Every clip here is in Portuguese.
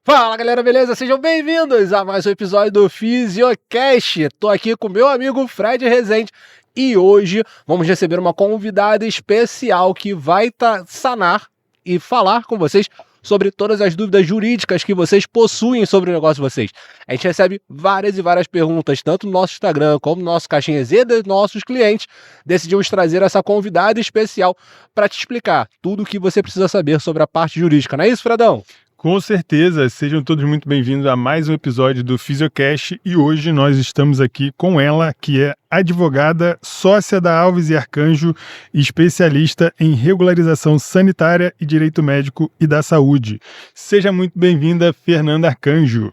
Fala galera, beleza? Sejam bem-vindos a mais um episódio do Fisiocast. Tô aqui com meu amigo Fred Rezende e hoje vamos receber uma convidada especial que vai sanar e falar com vocês sobre todas as dúvidas jurídicas que vocês possuem sobre o negócio de vocês. A gente recebe várias e várias perguntas, tanto no nosso Instagram como no nosso Caixinha Z dos nossos clientes. Decidimos trazer essa convidada especial para te explicar tudo o que você precisa saber sobre a parte jurídica. Não é isso, Fredão? Com certeza, sejam todos muito bem-vindos a mais um episódio do Fisiocast e hoje nós estamos aqui com ela, que é advogada, sócia da Alves e Arcanjo e especialista em regularização sanitária e direito médico e da saúde. Seja muito bem-vinda, Fernanda Arcanjo.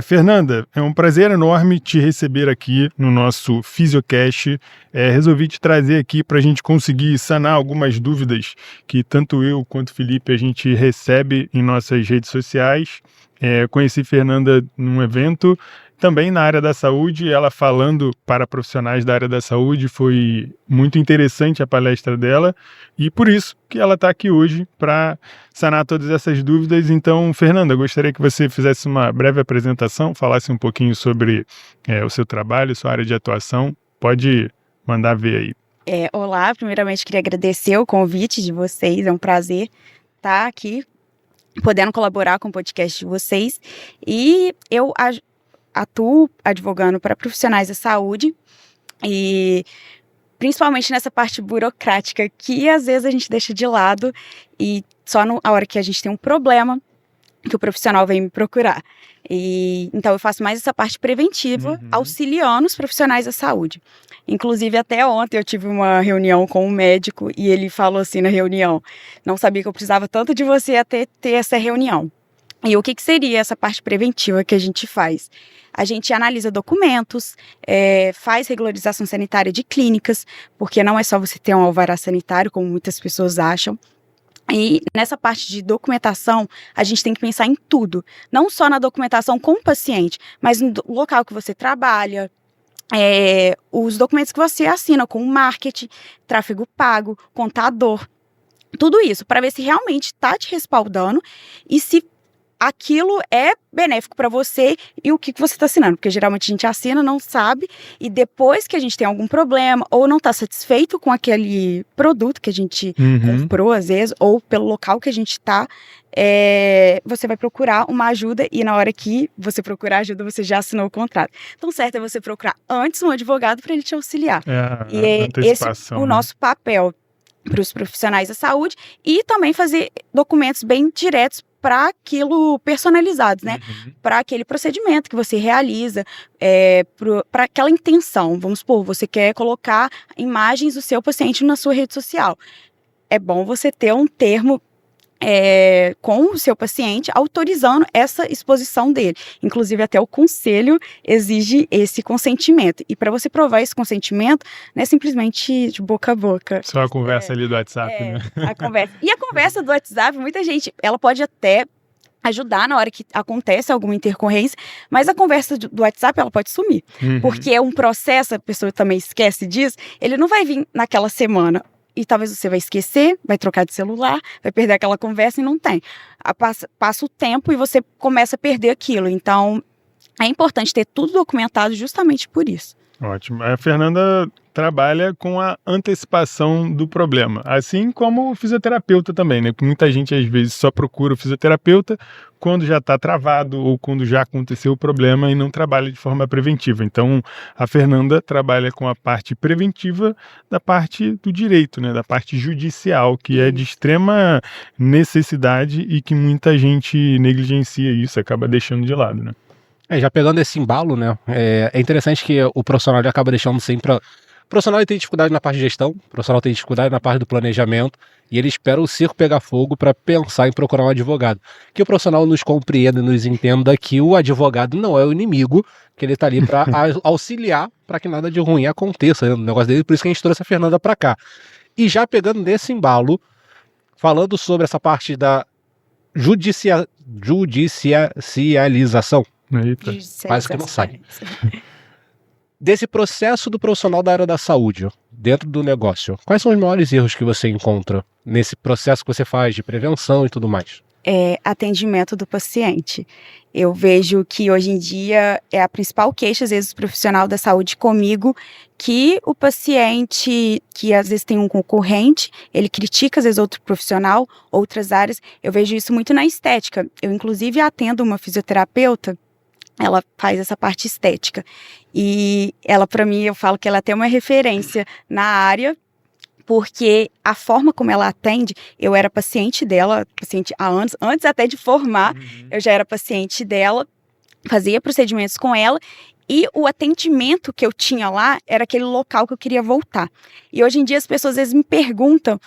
Fernanda, é um prazer enorme te receber aqui no nosso Fisiocast. Resolvi te trazer aqui para a gente conseguir sanar algumas dúvidas que tanto eu quanto o Felipe a gente recebe em nossas redes sociais. Conheci Fernanda num evento, também na área da saúde, ela falando para profissionais da área da saúde, foi muito interessante a palestra dela e por isso que ela está aqui hoje para sanar todas essas dúvidas. Então, Fernanda, gostaria que você fizesse uma breve apresentação, falasse um pouquinho sobre o seu trabalho, sua área de atuação. Pode mandar ver aí. Olá, primeiramente queria agradecer o convite de vocês, é um prazer estar aqui podendo colaborar com o podcast de vocês e eu atuo advogando para profissionais da saúde e principalmente nessa parte burocrática que às vezes a gente deixa de lado e só na hora que a gente tem um problema que o profissional vem me procurar. Então eu faço mais essa parte preventiva, auxiliando os profissionais da saúde. Inclusive até ontem eu tive uma reunião com um médico e ele falou assim na reunião: não sabia que eu precisava tanto de você até ter essa reunião. E o que seria essa parte preventiva que a gente faz? A gente analisa documentos, faz regularização sanitária de clínicas, porque não é só você ter um alvará sanitário, como muitas pessoas acham. E nessa parte de documentação, a gente tem que pensar em tudo. Não só na documentação com o paciente, mas no local que você trabalha, os documentos que você assina com o marketing, tráfego pago, contador. Tudo isso, para ver se realmente está te respaldando e se aquilo é benéfico para você e o que você está assinando, porque geralmente a gente assina, não sabe, e depois que a gente tem algum problema ou não está satisfeito com aquele produto que a gente comprou, às vezes, ou pelo local que a gente está, você vai procurar uma ajuda e na hora que você procurar ajuda, você já assinou o contrato. Então, certo é você procurar antes um advogado para ele te auxiliar. Esse é o nosso papel para os profissionais da saúde e também fazer documentos bem diretos para aquilo personalizados, né? Para aquele procedimento que você realiza, para aquela intenção. Vamos supor, você quer colocar imagens do seu paciente na sua rede social. É bom você ter um termo com o seu paciente autorizando essa exposição dele. Inclusive, até o conselho exige esse consentimento. E para você provar esse consentimento, não é simplesmente de boca a boca. Só a conversa ali do WhatsApp, né? A conversa. E a conversa do WhatsApp, muita gente, ela pode até ajudar na hora que acontece alguma intercorrência, mas a conversa do WhatsApp, ela pode sumir. Porque é um processo, a pessoa também esquece disso, ele não vai vir naquela semana. E talvez você vai esquecer, vai trocar de celular, vai perder aquela conversa e não tem. Passa o tempo e você começa a perder aquilo. Então, é importante ter tudo documentado justamente por isso. Ótimo. A Fernanda trabalha com a antecipação do problema, assim como o fisioterapeuta também, né? Muita gente às vezes só procura o fisioterapeuta quando já está travado ou quando já aconteceu o problema e não trabalha de forma preventiva. Então, a Fernanda trabalha com a parte preventiva da parte do direito, né? Da parte judicial, que é de extrema necessidade e que muita gente negligencia isso, acaba deixando de lado, né? Já pegando esse embalo, né? É interessante que o profissional ele acaba deixando sempre. O profissional tem dificuldade na parte de gestão, o profissional tem dificuldade na parte do planejamento e ele espera o circo pegar fogo para pensar em procurar um advogado. Que o profissional nos compreenda e nos entenda que o advogado não é o inimigo, que ele está ali para auxiliar para que nada de ruim aconteça no negócio dele. Por isso que a gente trouxe a Fernanda para cá. E já pegando nesse embalo, falando sobre essa parte da judicialização. Eita. Quase que não sai. Desse processo do profissional da área da saúde, dentro do negócio, quais são os maiores erros que você encontra nesse processo que você faz de prevenção e tudo mais? atendimento do paciente. Eu vejo que hoje em dia é a principal queixa, às vezes, do profissional da saúde comigo, que o paciente, que às vezes tem um concorrente, ele critica às vezes outro profissional, outras áreas. Eu vejo isso muito na estética. Eu, inclusive, atendo uma fisioterapeuta, ela faz essa parte estética. E ela, para mim, eu falo que ela é até uma referência na área, porque a forma como ela atende, eu era paciente dela, paciente há anos, antes até de formar, eu já era paciente dela, fazia procedimentos com ela, e o atendimento que eu tinha lá era aquele local que eu queria voltar. E hoje em dia as pessoas às vezes me perguntam,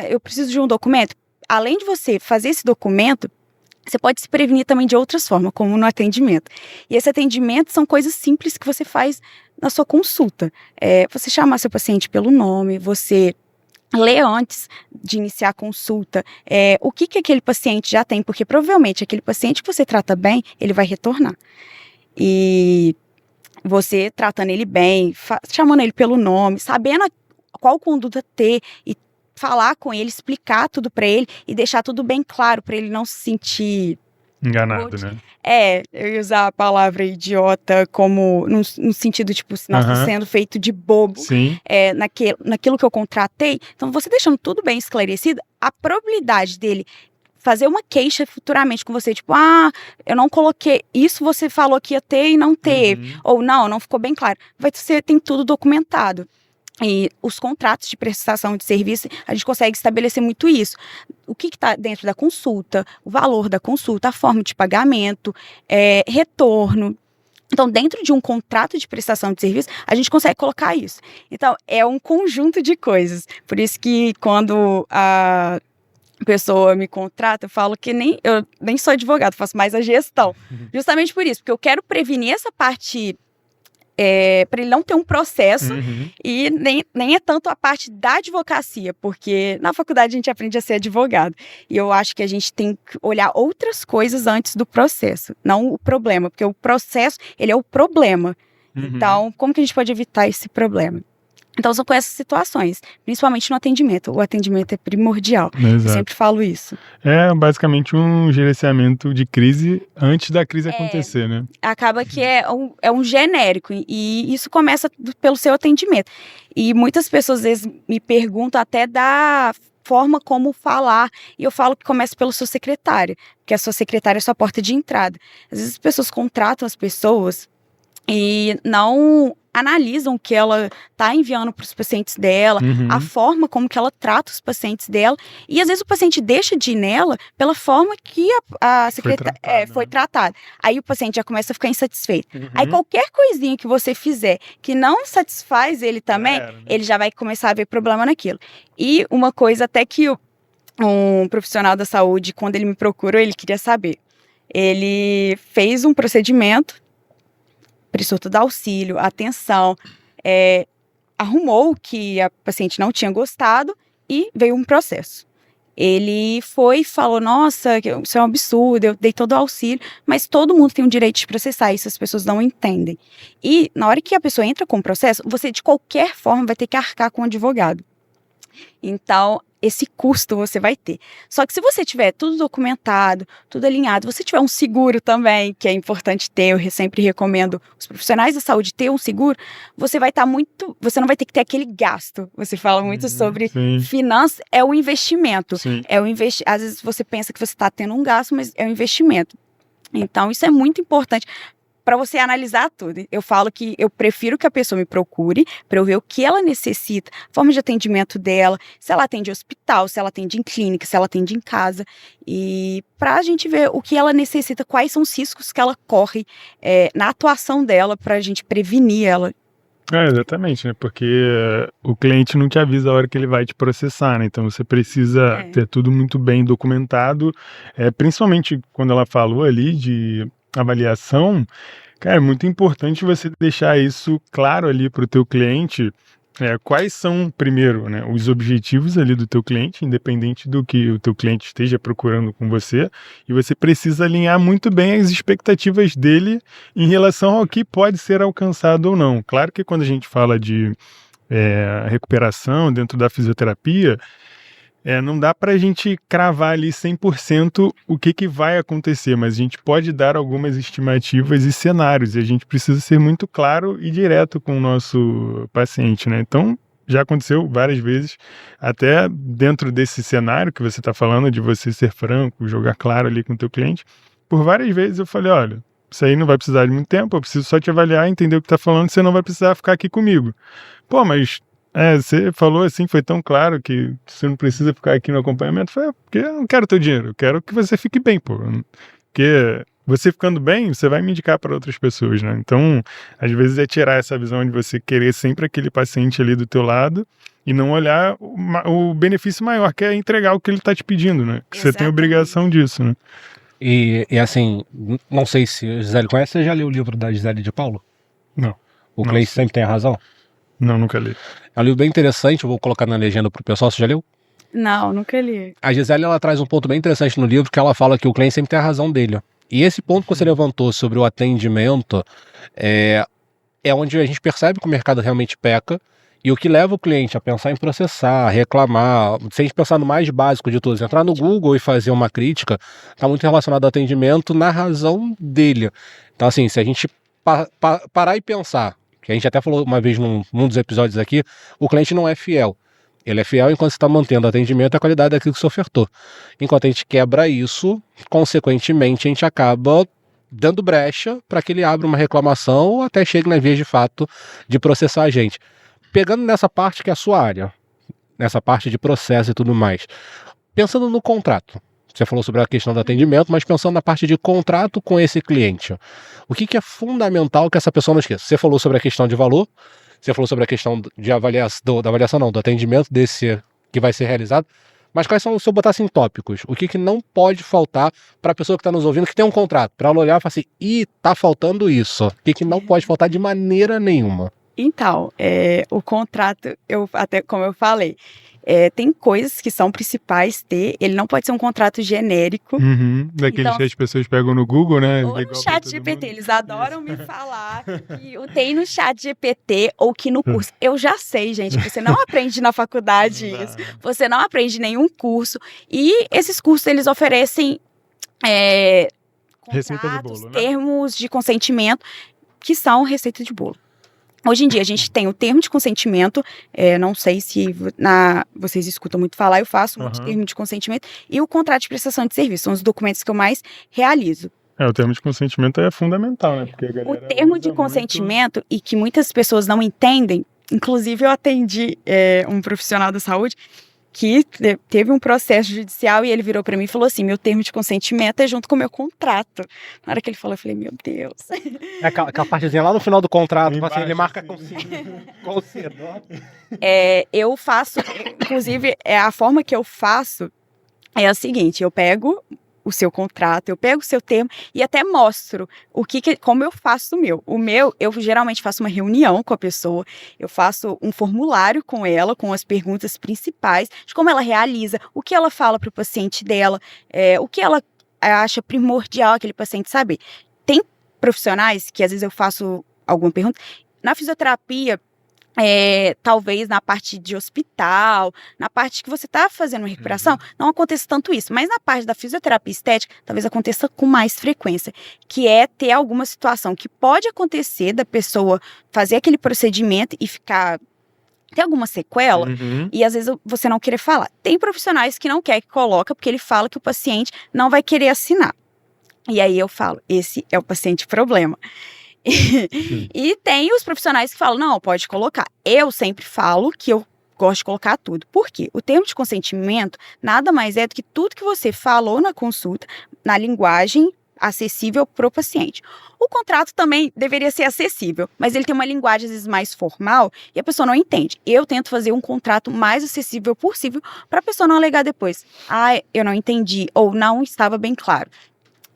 eu preciso de um documento? Além de você fazer esse documento, você pode se prevenir também de outras formas, como no atendimento. E esse atendimento são coisas simples que você faz na sua consulta. Você chamar seu paciente pelo nome, você ler antes de iniciar a consulta o que aquele paciente já tem, porque provavelmente aquele paciente que você trata bem, ele vai retornar. E você tratando ele bem, chamando ele pelo nome, sabendo qual conduta ter e falar com ele, explicar tudo para ele e deixar tudo bem claro para ele não se sentir enganado, né? Eu ia usar a palavra idiota como no sentido, tipo, se nós estamos sendo feito de bobo. Sim. Naquilo que eu contratei. Então, você deixando tudo bem esclarecido, a probabilidade dele fazer uma queixa futuramente com você, tipo, eu não coloquei, isso você falou que ia ter e não teve, ou não ficou bem claro. Você tem tudo documentado. E os contratos de prestação de serviço, a gente consegue estabelecer muito isso. O que está dentro da consulta, o valor da consulta, a forma de pagamento, retorno. Então, dentro de um contrato de prestação de serviço, a gente consegue colocar isso. Então, é um conjunto de coisas. Por isso que quando a pessoa me contrata, eu falo que eu nem sou advogado, faço mais a gestão. Justamente por isso, porque eu quero prevenir essa parte para ele não ter um processo e nem é tanto a parte da advocacia, porque na faculdade a gente aprende a ser advogado. E eu acho que a gente tem que olhar outras coisas antes do processo, não o problema, porque o processo, ele é o problema. Então, como que a gente pode evitar esse problema? Então, são com essas situações, principalmente no atendimento. O atendimento é primordial. Exato. Eu sempre falo isso. É basicamente um gerenciamento de crise antes da crise acontecer, né? Acaba que é um genérico, e isso começa pelo seu atendimento. E muitas pessoas, às vezes, me perguntam até da forma como falar, e eu falo que começa pelo seu secretário, porque a sua secretária é a sua porta de entrada. Às vezes as pessoas contratam as pessoas e não analisam o que ela está enviando para os pacientes dela, a forma como que ela trata os pacientes dela, e às vezes o paciente deixa de ir nela pela forma que a secretária foi tratada. Aí o paciente já começa a ficar insatisfeito. Aí qualquer coisinha que você fizer que não satisfaz ele também, ele já vai começar a ver problema naquilo. E uma coisa até que um profissional da saúde, quando ele me procurou, ele queria saber. Ele fez um procedimento, prestou todo auxílio, atenção, arrumou que a paciente não tinha gostado e veio um processo. Ele foi e falou, nossa, isso é um absurdo, eu dei todo o auxílio, mas todo mundo tem o direito de processar isso, as pessoas não entendem. E na hora que a pessoa entra com o processo, você de qualquer forma vai ter que arcar com o advogado. Então, esse custo você vai ter. Só que se você tiver tudo documentado, tudo alinhado, você tiver um seguro também, que é importante ter, eu sempre recomendo os profissionais da saúde ter um seguro, você vai estar você não vai ter que ter aquele gasto. Você fala muito sobre finanças, é um investimento. Às vezes você pensa que você está tendo um gasto, mas é um investimento. Então, isso é muito importante para você analisar tudo. Eu falo que eu prefiro que a pessoa me procure para eu ver o que ela necessita, forma de atendimento dela, se ela atende em hospital, se ela atende em clínica, se ela atende em casa, e para a gente ver o que ela necessita, quais são os riscos que ela corre na atuação dela, para a gente prevenir ela. Exatamente, né? Porque o cliente não te avisa a hora que ele vai te processar, né? Então você precisa ter tudo muito bem documentado, principalmente quando ela falou ali de avaliação, cara, é muito importante você deixar isso claro ali para o teu cliente, quais são, primeiro, né, os objetivos ali do teu cliente, independente do que o teu cliente esteja procurando com você, e você precisa alinhar muito bem as expectativas dele em relação ao que pode ser alcançado ou não. Claro que quando a gente fala de recuperação dentro da fisioterapia, não dá para a gente cravar ali 100% o que vai acontecer, mas a gente pode dar algumas estimativas e cenários, e a gente precisa ser muito claro e direto com o nosso paciente, né? Então, já aconteceu várias vezes, até dentro desse cenário que você está falando, de você ser franco, jogar claro ali com o teu cliente, por várias vezes eu falei, olha, isso aí não vai precisar de muito tempo, eu preciso só te avaliar, entender o que está falando, você não vai precisar ficar aqui comigo. Pô, mas você falou assim, foi tão claro que você não precisa ficar aqui no acompanhamento. Foi porque eu não quero teu dinheiro, eu quero que você fique bem, pô. Porque você ficando bem, você vai me indicar para outras pessoas, né? Então, às vezes é tirar essa visão de você querer sempre aquele paciente ali do teu lado e não olhar o benefício maior, que é entregar o que ele tá te pedindo, né? Que você tem obrigação disso, né? E assim, não sei se a Gisele conhece, você já leu o livro da Gisele de Paulo? Não. O cliente sempre tem a razão? Não, nunca li. É um livro bem interessante, eu vou colocar na legenda pro pessoal, você já leu? Não, nunca li. A Gisele, ela traz um ponto bem interessante no livro, que ela fala que o cliente sempre tem a razão dele. E esse ponto que você levantou sobre o atendimento é onde a gente percebe que o mercado realmente peca e o que leva o cliente a pensar em processar, reclamar, se a gente pensar no mais básico de todos, entrar no Google e fazer uma crítica, está muito relacionado ao atendimento na razão dele. Então, assim, se a gente parar e pensar, que a gente até falou uma vez num dos episódios aqui, o cliente não é fiel. Ele é fiel enquanto você está mantendo o atendimento e a qualidade daquilo que você ofertou. Enquanto a gente quebra isso, consequentemente, a gente acaba dando brecha para que ele abra uma reclamação ou até chegue nas vias de fato de processar a gente. Pegando nessa parte que é a sua área, nessa parte de processo e tudo mais, pensando no contrato, você falou sobre a questão do atendimento, mas pensando na parte de contrato com esse cliente, o que é fundamental que essa pessoa não esqueça? Você falou sobre a questão de valor, você falou sobre a questão de do atendimento desse que vai ser realizado, mas quais são, se eu botar assim, tópicos, o que não pode faltar para a pessoa que está nos ouvindo, que tem um contrato, para ela olhar e falar assim, tá faltando isso, o que não pode faltar de maneira nenhuma? Então, o contrato, até como eu falei, tem coisas que são principais ele não pode ser um contrato genérico. Daqueles que as pessoas pegam no Google, né? Ou no chat GPT, eles adoram me falar que tem no chat GPT ou que no curso. Eu já sei, gente, você não aprende na faculdade isso, você não aprende em nenhum curso, e esses cursos, eles oferecem contratos, bolo, né? Termos de consentimento, que são receita de bolo. Hoje em dia, a gente tem o termo de consentimento, não sei se vocês escutam muito falar, eu faço muito termo de consentimento, e o contrato de prestação de serviço, são os documentos que eu mais realizo. O termo de consentimento é fundamental, né? Porque a galera o termo de consentimento, e que muitas pessoas não entendem, inclusive eu atendi um profissional da saúde, que teve um processo judicial e ele virou para mim e falou assim, meu termo de consentimento é junto com o meu contrato. Na hora que ele falou, eu falei, meu Deus. Aquela partezinha lá no final do contrato, embaixo, assim, ele marca com eu faço, inclusive, a forma que eu faço é a seguinte, eu pego o seu contrato, eu pego o seu termo e até mostro como eu faço o meu. O meu, eu geralmente faço uma reunião com a pessoa, eu faço um formulário com ela, com as perguntas principais, de como ela realiza, o que ela fala para o paciente dela, o que ela acha primordial aquele paciente saber. Tem profissionais que às vezes eu faço alguma pergunta, na fisioterapia, talvez na parte de hospital, na parte que você está fazendo uma recuperação, não aconteça tanto isso, mas na parte da fisioterapia estética, talvez aconteça com mais frequência, que é ter alguma situação que pode acontecer da pessoa fazer aquele procedimento e ter alguma sequela, e às vezes você não querer falar. Tem profissionais que não quer que coloca, porque ele fala que o paciente não vai querer assinar. E aí eu falo, esse é o paciente problema. E tem os profissionais que falam, não, pode colocar. Eu sempre falo que eu gosto de colocar tudo. Por quê? O termo de consentimento nada mais é do que tudo que você falou na consulta, na linguagem acessível para o paciente. O contrato também deveria ser acessível, mas ele tem uma linguagem às vezes mais formal e a pessoa não entende. Eu tento fazer um contrato mais acessível possível para a pessoa não alegar depois. Eu não entendi ou não estava bem claro.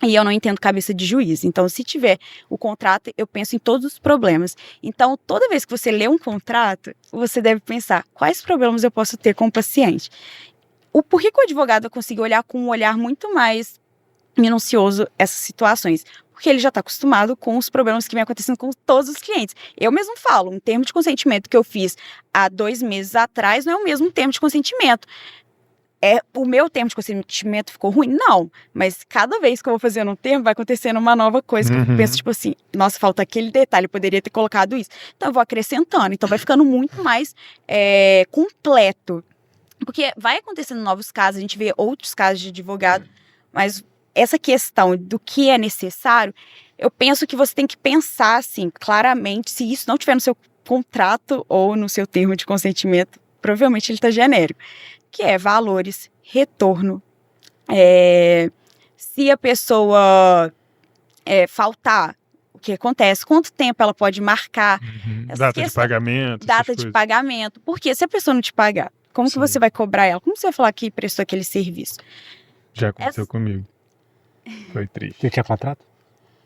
E eu não entendo cabeça de juiz. Então, se tiver o contrato, eu penso em todos os problemas. Então, toda vez que você lê um contrato, você deve pensar quais problemas eu posso ter com o paciente. Por que o advogado consegue olhar com um olhar muito mais minucioso essas situações? Porque ele já está acostumado com os problemas que vem acontecendo com todos os clientes. Eu mesmo falo, um termo de consentimento que eu fiz há 2 meses atrás não é o mesmo termo de consentimento. o meu termo de consentimento ficou ruim? Não, mas cada vez que eu vou fazendo um termo, vai acontecendo uma nova coisa, que eu penso, tipo assim, nossa, falta aquele detalhe, eu poderia ter colocado isso. Então eu vou acrescentando, então vai ficando muito mais completo. Porque vai acontecendo novos casos, a gente vê outros casos de advogado, mas essa questão do que é necessário, eu penso que você tem que pensar, assim, claramente, se isso não tiver no seu contrato ou no seu termo de consentimento, provavelmente ele está genérico, que é valores, retorno, se a pessoa faltar, o que acontece, quanto tempo ela pode marcar, data de pagamento, data de pagamento, porque se a pessoa não te pagar, como que você vai cobrar ela? Como você vai falar que prestou aquele serviço? Já aconteceu comigo. Foi triste. Você tinha contrato?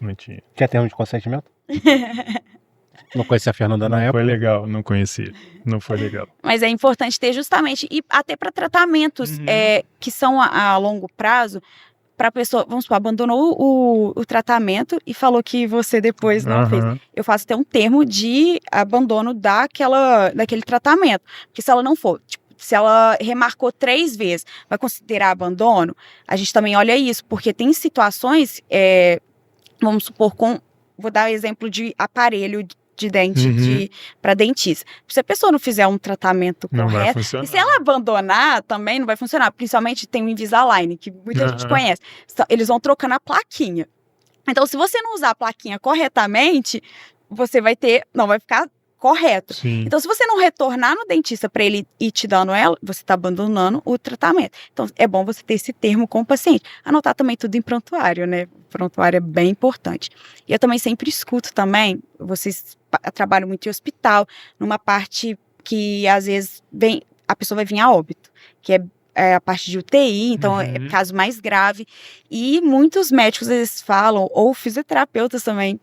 Não tinha. Tinha termo de consentimento? Não conhecia a Fernanda na época? Foi legal, não conhecia. Não foi legal. Mas é importante ter justamente, e até para tratamentos que são a longo prazo, para a pessoa, vamos supor, abandonou o tratamento e falou que você depois não fez. Eu faço até um termo de abandono daquele tratamento. Porque se ela não for, tipo, se ela remarcou 3 vezes, vai considerar abandono? A gente também olha isso, porque tem situações, vamos supor, vou dar exemplo de aparelho de dente para dentista. Se a pessoa não fizer um tratamento correto, e se ela abandonar, também não vai funcionar. Principalmente tem o Invisalign, que muita gente conhece. Eles vão trocando a plaquinha. Então, se você não usar a plaquinha corretamente, você não vai ficar correto. Sim. Então, se você não retornar no dentista para ele ir te dando ela, você está abandonando o tratamento. Então, é bom você ter esse termo com o paciente. Anotar também tudo em prontuário, né? Prontuário é bem importante. E eu também sempre escuto também, vocês trabalham muito em hospital, numa parte que às vezes a pessoa vai vir a óbito, que é a parte de UTI, então é caso mais grave. E muitos médicos, eles falam, ou fisioterapeutas também,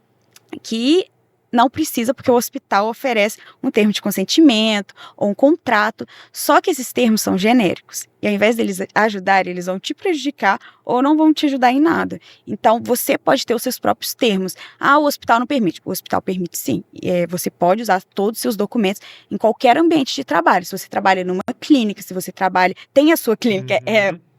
que não precisa, porque o hospital oferece um termo de consentimento ou um contrato, só que esses termos são genéricos. E ao invés deles ajudarem, eles vão te prejudicar ou não vão te ajudar em nada. Então, você pode ter os seus próprios termos. O hospital não permite. O hospital permite sim. Você pode usar todos os seus documentos em qualquer ambiente de trabalho. Se você trabalha numa clínica, se você tem a sua clínica,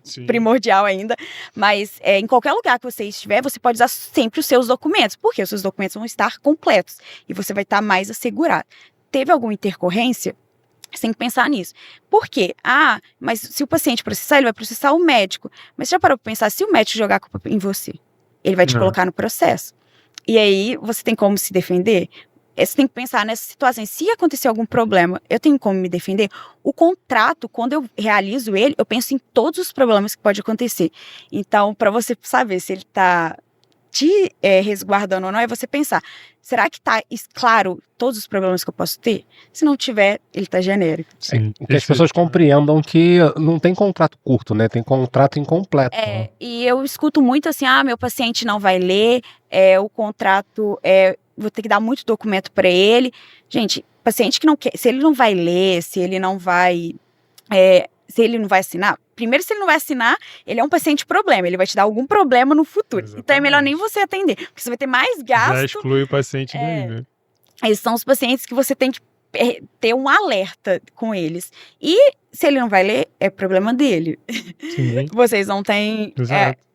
Sim. primordial ainda, mas em qualquer lugar que você estiver, você pode usar sempre os seus documentos, porque os seus documentos vão estar completos e você vai estar mais assegurado. Teve alguma intercorrência? Você tem que pensar nisso. Por quê? Mas se o paciente processar, ele vai processar o médico. Mas já parou para pensar, se o médico jogar a culpa em você, ele vai te colocar no processo. E aí, você tem como se defender? Você tem que pensar nessas situações. Se acontecer algum problema, eu tenho como me defender? O contrato, quando eu realizo ele, eu penso em todos os problemas que pode acontecer. Então, para você saber se ele está te resguardando ou não, é você pensar, será que está claro todos os problemas que eu posso ter? Se não tiver, ele está genérico. Sim. Que as pessoas compreendam que não tem contrato curto, né? Tem contrato incompleto. E eu escuto muito assim, meu paciente não vai ler, o contrato, vou ter que dar muito documento para ele. Gente, paciente que não quer, se ele não vai ler, se ele não vai assinar, primeiro, se ele não vai assinar, ele é um paciente problema, ele vai te dar algum problema no futuro. Exatamente. Então é melhor nem você atender, porque você vai ter mais gasto. Já exclui o paciente daí, né? Esses são os pacientes que você tem que ter um alerta com eles. E se ele não vai ler, é problema dele. Sim. Vocês não têm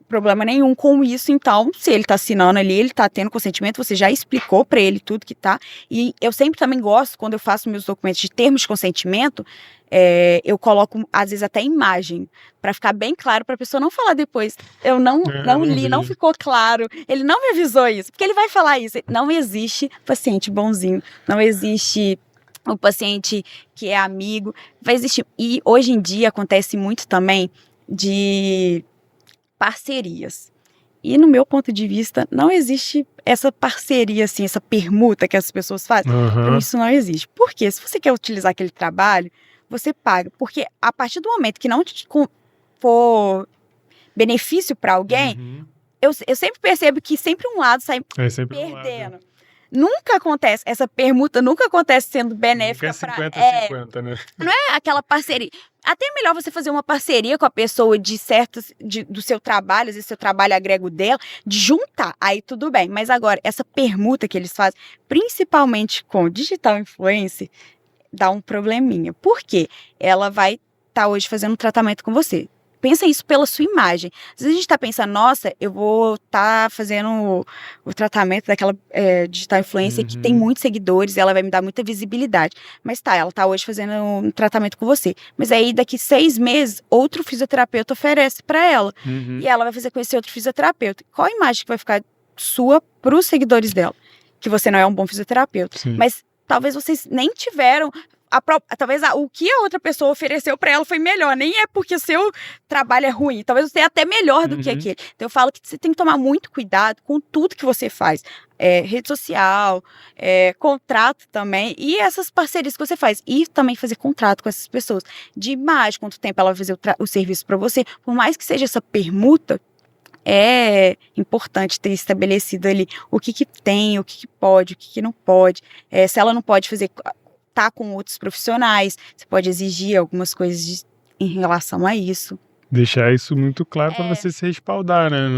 problema nenhum com isso, então, se ele tá assinando ali, ele tá tendo consentimento, você já explicou para ele tudo que tá. E eu sempre também gosto, quando eu faço meus documentos de termos de consentimento, eu coloco, às vezes, até imagem, para ficar bem claro, para a pessoa não falar depois. Eu não li, não ficou claro, ele não me avisou isso, porque ele vai falar isso. Não existe paciente bonzinho, não existe o paciente que é amigo, vai existir. E hoje em dia acontece muito também de parcerias. E no meu ponto de vista, não existe essa parceria, assim, essa permuta que as pessoas fazem. Para mim, isso não existe. Por quê? Se você quer utilizar aquele trabalho, você paga. Porque a partir do momento que não for benefício para alguém, eu sempre percebo que sempre um lado sai perdendo. Nunca acontece, essa permuta nunca acontece sendo benéfica para... Nunca é 50-50, né? Não é aquela parceria. Até é melhor você fazer uma parceria com a pessoa do seu trabalho, às vezes seu trabalho agrega o dela, de juntar, aí tudo bem. Mas agora, essa permuta que eles fazem, principalmente com digital influencer, dá um probleminha. Por quê? Ela vai estar hoje fazendo um tratamento com você. pensa isso pela sua imagem. Às vezes a gente tá pensando, nossa, eu vou estar fazendo o tratamento daquela digital influencer que tem muitos seguidores, ela vai me dar muita visibilidade. Mas ela tá hoje fazendo um tratamento com você. Mas aí daqui 6 meses, outro fisioterapeuta oferece para ela. E ela vai fazer com esse outro fisioterapeuta. Qual a imagem que vai ficar sua pros seguidores dela? Que você não é um bom fisioterapeuta. Sim. Mas talvez vocês nem tiveram... Talvez o que a outra pessoa ofereceu para ela foi melhor, nem é porque o seu trabalho é ruim, talvez você é até melhor do que aquele. Então eu falo que você tem que tomar muito cuidado com tudo que você faz, rede social, contrato também, e essas parcerias que você faz, e também fazer contrato com essas pessoas, de imagem, quanto tempo ela vai fazer o serviço para você, por mais que seja essa permuta, é importante ter estabelecido ali o que tem, o que pode, o que não pode, se ela não pode fazer... tá com outros profissionais, você pode exigir algumas coisas em relação a isso. Deixar isso muito claro para você se respaldar, né?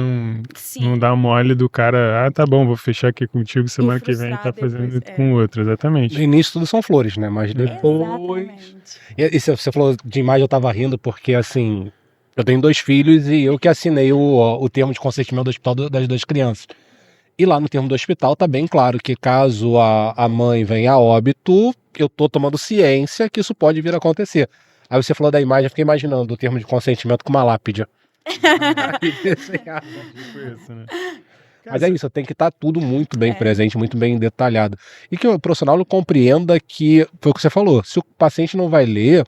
Não dar mole do cara, tá bom, vou fechar aqui contigo, semana que vem tá fazendo com outro, exatamente. No início tudo são flores, né? Mas depois... E você falou de imagem, eu tava rindo porque, assim, eu tenho 2 filhos e eu que assinei o termo de consentimento do hospital das 2 crianças. E lá no termo do hospital tá bem claro que caso a mãe venha a óbito, eu tô tomando ciência que isso pode vir a acontecer. Aí você falou da imagem, eu fiquei imaginando o termo de consentimento com uma lápide. Mas é isso, tem que estar tudo muito bem presente, muito bem detalhado. E que o profissional compreenda que, foi o que você falou, se o paciente não vai ler,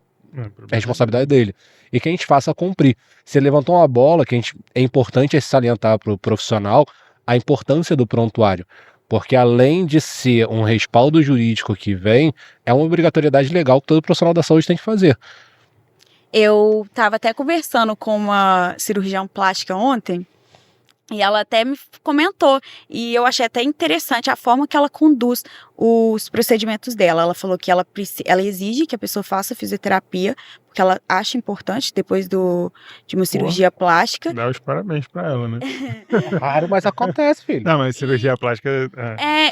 é responsabilidade dele. E que a gente faça cumprir. Você levantou uma bola, que é importante salientar para o profissional, a importância do prontuário, porque além de ser um respaldo jurídico que vem, é uma obrigatoriedade legal que todo profissional da saúde tem que fazer. Eu estava até conversando com uma cirurgiã plástica ontem, e ela até me comentou, e eu achei até interessante a forma que ela conduz os procedimentos dela. Ela falou que ela exige que a pessoa faça fisioterapia, porque ela acha importante depois de uma cirurgia plástica. Dá os parabéns pra ela, né? É raro, mas acontece, filho. Não, mas cirurgia plástica...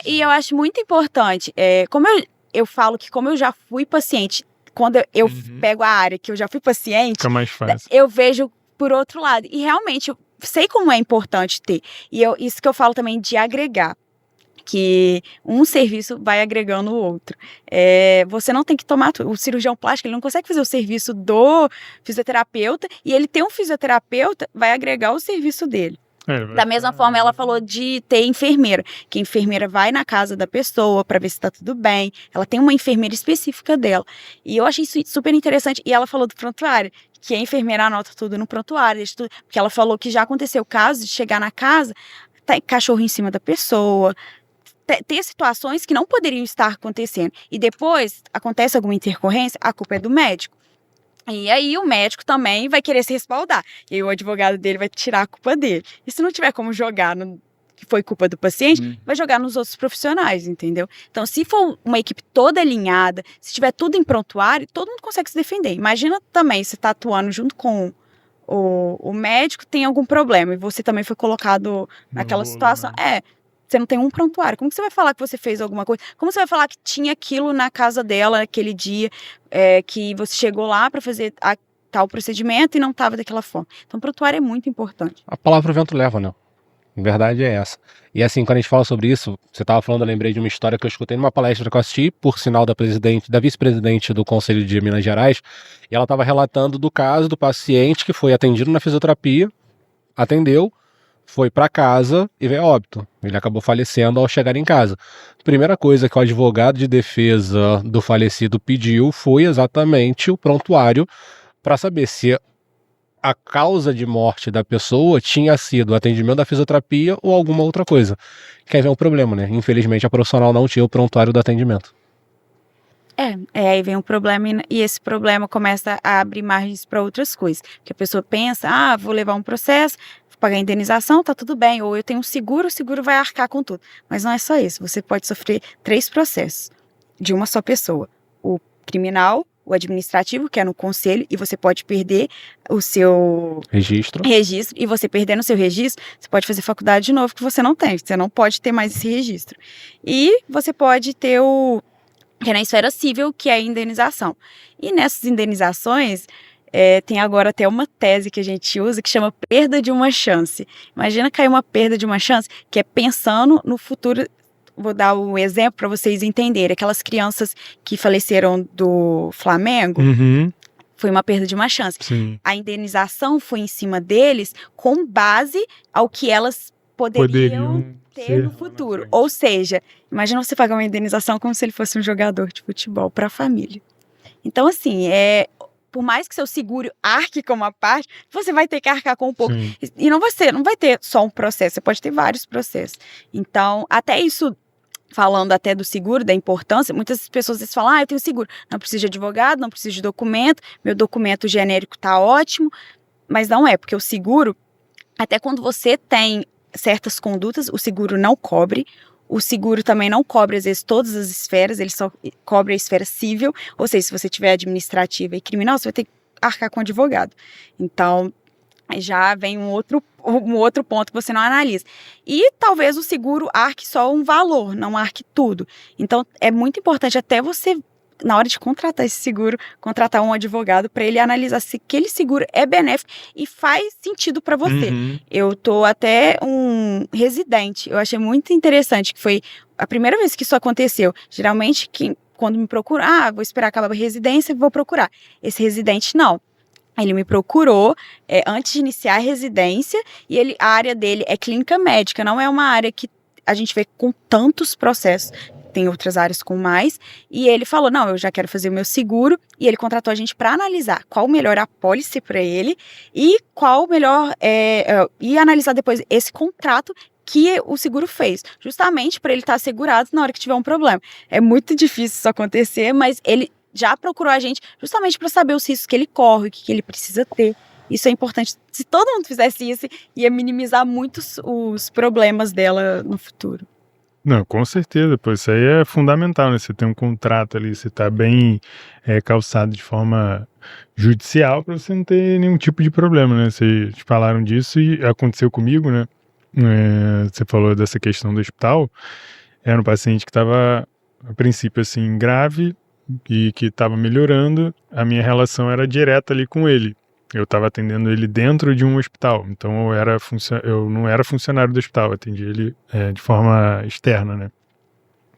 E eu acho muito importante. Como eu falo que como eu já fui paciente, quando eu pego a área que eu já fui paciente... Fica mais fácil. Eu vejo por outro lado. E realmente... sei como é importante ter. E isso que eu falo também de agregar. Que um serviço vai agregando o outro. Você não tem que tomar tudo. O cirurgião plástico, ele não consegue fazer o serviço do fisioterapeuta, e ele ter um fisioterapeuta vai agregar o serviço dele. Da mesma forma, ela falou de ter enfermeira, que a enfermeira vai na casa da pessoa para ver se tá tudo bem. Ela tem uma enfermeira específica dela. E eu achei isso super interessante. E ela falou do prontuário, que a enfermeira anota tudo no prontuário, porque ela falou que já aconteceu o caso de chegar na casa, tá cachorro em cima da pessoa, ter situações que não poderiam estar acontecendo. E depois acontece alguma intercorrência, a culpa é do médico. E aí o médico também vai querer se respaldar. E aí o advogado dele vai tirar a culpa dele. E se não tiver como jogar que foi culpa do paciente, vai jogar nos outros profissionais, entendeu? Então, se for uma equipe toda alinhada, se tiver tudo em prontuário, todo mundo consegue se defender. Imagina também, você tá atuando junto com o médico, tem algum problema, e você também foi colocado naquela situação. Você não tem um prontuário. Como que você vai falar que você fez alguma coisa? Como você vai falar que tinha aquilo na casa dela naquele dia, que você chegou lá para fazer tal procedimento e não estava daquela forma? Então, o prontuário é muito importante. A palavra o vento leva, né? A verdade é essa. E assim, quando a gente fala sobre isso, você estava falando, eu lembrei de uma história que eu escutei numa palestra que eu assisti, por sinal da vice-presidente do Conselho de Minas Gerais, e ela estava relatando do caso do paciente que foi atendido na fisioterapia, atendeu, foi para casa e veio a óbito. Ele acabou falecendo ao chegar em casa. A primeira coisa que o advogado de defesa do falecido pediu foi exatamente o prontuário para saber se a causa de morte da pessoa tinha sido o atendimento da fisioterapia ou alguma outra coisa. Que aí vem um problema, né? Infelizmente a profissional não tinha o prontuário do atendimento. Aí vem um problema e esse problema começa a abrir margens para outras coisas. Porque a pessoa pensa, vou levar um processo, vou pagar a indenização, tá tudo bem. Ou eu tenho um seguro, o seguro vai arcar com tudo. Mas não é só isso, você pode sofrer 3 processos de uma só pessoa. O criminal, o administrativo, que é no conselho, e você pode perder o seu registro, e você perdendo o seu registro, você pode fazer faculdade de novo que você não tem, você não pode ter mais esse registro. E você pode ter que é na esfera civil, que é a indenização. E nessas indenizações, Tem agora até uma tese que a gente usa que chama perda de uma chance. Imagina cair uma perda de uma chance, que é pensando no futuro. Vou dar um exemplo para vocês entenderem. Aquelas crianças que faleceram do Flamengo, foi uma perda de uma chance. Sim. A indenização foi em cima deles com base ao que elas poderiam ter no futuro. Ou seja, imagina você pagar uma indenização como se ele fosse um jogador de futebol para a família. Então, assim, por mais que seu seguro arque com uma parte, você vai ter que arcar com um pouco. Sim. E não vai ter só um processo, você pode ter vários processos. Então, até isso, falando até do seguro, da importância, muitas pessoas falam, eu tenho seguro, não preciso de advogado, não preciso de documento, meu documento genérico tá ótimo, mas não é, porque o seguro, até quando você tem certas condutas, o seguro não cobre. O seguro também não cobre, às vezes, todas as esferas, ele só cobre a esfera civil, ou seja, se você tiver administrativa e criminal, você vai ter que arcar com advogado. Então, já vem um outro ponto que você não analisa. E talvez o seguro arque só um valor, não arque tudo. Então, é muito importante até você, na hora de contratar esse seguro, contratar um advogado para ele analisar se aquele seguro é benéfico e faz sentido para você. Eu tô até um residente, eu achei muito interessante, que foi a primeira vez que isso aconteceu. Geralmente, quando me procura, vou esperar acabar a residência e vou procurar. Esse residente, não. Ele me procurou antes de iniciar a residência e a área dele é clínica médica, não é uma área que a gente vê com tantos processos. Tem outras áreas com mais, e ele falou, não, eu já quero fazer o meu seguro, e ele contratou a gente para analisar qual o melhor apólice para ele, e qual o melhor, e analisar depois esse contrato que o seguro fez, justamente para ele estar assegurado na hora que tiver um problema. É muito difícil isso acontecer, mas ele já procurou a gente justamente para saber os riscos que ele corre, o que ele precisa ter. Isso é importante. Se todo mundo fizesse isso, ia minimizar muito os problemas dela no futuro. Não, com certeza, pô, isso aí é fundamental, né? Você tem um contrato ali, você tá bem calçado de forma judicial para você não ter nenhum tipo de problema, né? Vocês falaram disso e aconteceu comigo, né? Você falou dessa questão do hospital. Era um paciente que estava, a princípio, assim, grave e que estava melhorando. A minha relação era direta ali com ele. Eu estava atendendo ele dentro de um hospital, então eu não era funcionário do hospital, eu atendi ele de forma externa, né?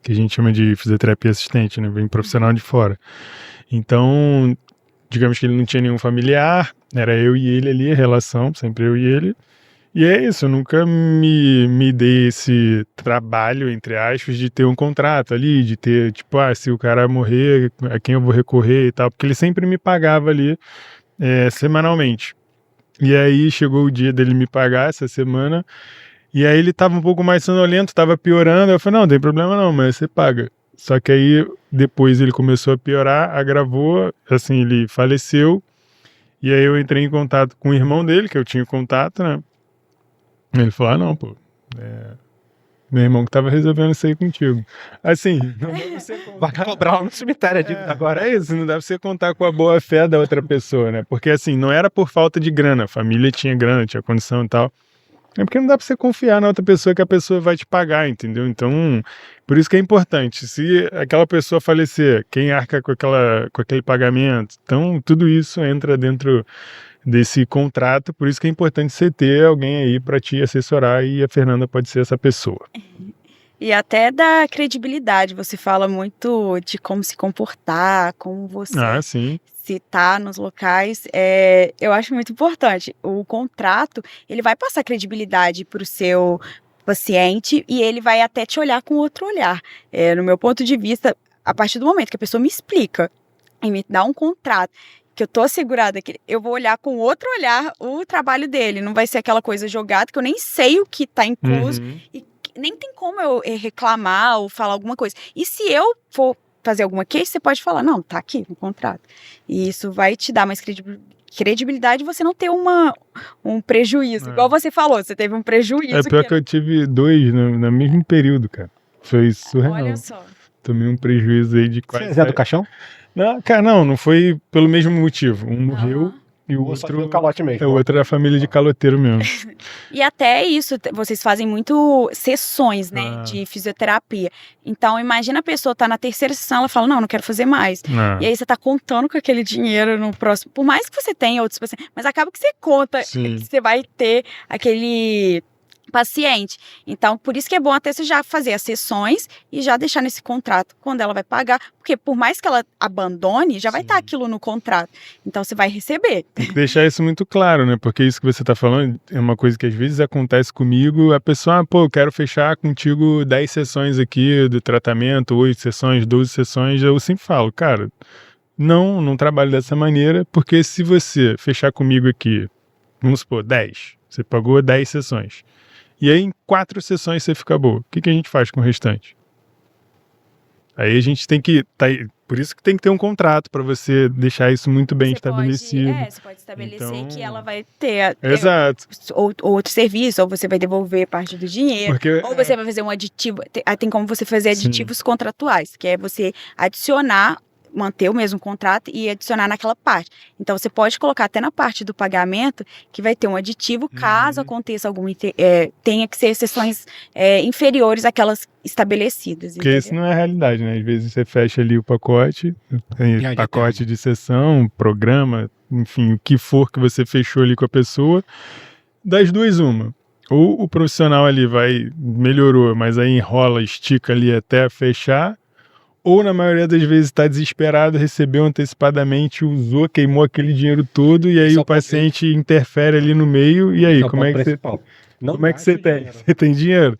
Que a gente chama de fisioterapia assistente, né? Vem profissional de fora. Então, digamos que ele não tinha nenhum familiar, era eu e ele ali, a relação, sempre eu e ele. E é isso, eu nunca me dei esse trabalho, entre aspas, de ter um contrato ali, de ter, tipo, se o cara morrer, a quem eu vou recorrer e tal, porque ele sempre me pagava ali, semanalmente. E aí chegou o dia dele me pagar essa semana, e aí ele tava um pouco mais sonolento, tava piorando, eu falei, não tem problema não, mas você paga. Só que aí depois ele começou a piorar, agravou, assim, ele faleceu, e aí eu entrei em contato com o irmão dele, que eu tinha contato, né? Ele falou, não, pô, meu irmão que tava resolvendo isso aí contigo. Assim, não dá pra você vai cobrar lá no cemitério a dívida agora. É isso, não dá pra você contar com a boa fé da outra pessoa, né? Porque assim, não era por falta de grana, a família tinha grana, tinha condição e tal. É porque não dá pra você confiar na outra pessoa que a pessoa vai te pagar, entendeu? Então, por isso que é importante. Se aquela pessoa falecer, quem arca com aquele pagamento? Então, tudo isso entra dentro desse contrato, por isso que é importante você ter alguém aí para te assessorar, e a Fernanda pode ser essa pessoa. E até da credibilidade, você fala muito de como se comportar, como você se tá nos locais, eu acho muito importante. O contrato, ele vai passar credibilidade para o seu paciente e ele vai até te olhar com outro olhar. No meu ponto de vista, a partir do momento que a pessoa me explica e me dá um contrato, que eu tô assegurada, que eu vou olhar com outro olhar o trabalho dele, não vai ser aquela coisa jogada que eu nem sei o que tá incluso e nem tem como eu reclamar ou falar alguma coisa. E se eu for fazer alguma queixa, você pode falar, não, tá aqui no contrato. E isso vai te dar mais credibilidade, você não ter um prejuízo. Igual você falou, você teve um prejuízo. É pior que eu tive 2 no mesmo período, cara. Foi surreal. Olha só. Tomei um prejuízo aí de quase... Você é do caixão? Não, cara, não foi pelo mesmo motivo. Um morreu E o Ou só outro do calote mesmo. é o outro é a família de caloteiro mesmo. E até isso, vocês fazem muito sessões, né, Ah. de fisioterapia. Então, imagina a pessoa tá na terceira sessão, ela fala, não quero fazer mais. Ah, E aí você tá contando com aquele dinheiro no próximo, por mais que você tenha outros pacientes, mas acaba que você conta sim. que você vai ter aquele paciente. Então, por isso que é bom até você já fazer as sessões e já deixar nesse contrato quando ela vai pagar, porque por mais que ela abandone, já vai Sim. estar aquilo no contrato. Então, você vai receber. Tem que deixar isso muito claro, né? Porque isso que você tá falando é uma coisa que às vezes acontece comigo. A pessoa, pô, eu quero fechar contigo 10 sessões aqui do tratamento, 8 sessões, 12 sessões. Eu sempre falo, cara, não trabalho dessa maneira, porque se você fechar comigo aqui, vamos supor, 10, você pagou 10 sessões. E aí em 4 sessões você fica boa. O que a gente faz com o restante? Aí a gente tem que... por isso que tem que ter um contrato para você deixar isso muito bem estabelecido. Você pode estabelecer Então, que ela vai ter Exato. outro serviço, ou você vai devolver parte do dinheiro, Porque, ou você vai fazer um aditivo. Tem como você fazer Sim. aditivos contratuais, que é você adicionar, manter o mesmo contrato e adicionar naquela parte. Então, você pode colocar até na parte do pagamento que vai ter um aditivo, caso aconteça alguma... tenha que ser sessões inferiores àquelas estabelecidas. Porque isso não é a realidade, né? Às vezes você fecha ali o pacote, tem aí pacote de sessão, programa, enfim, o que for que você fechou ali com a pessoa, das duas uma. Ou o profissional ali melhorou, mas aí enrola, estica ali até fechar, ou na maioria das vezes está desesperado, recebeu antecipadamente, usou, queimou aquele dinheiro todo, e aí Isso é o paciente interfere ali no meio, e aí, como é que você... Como é que você tem? Você tem dinheiro?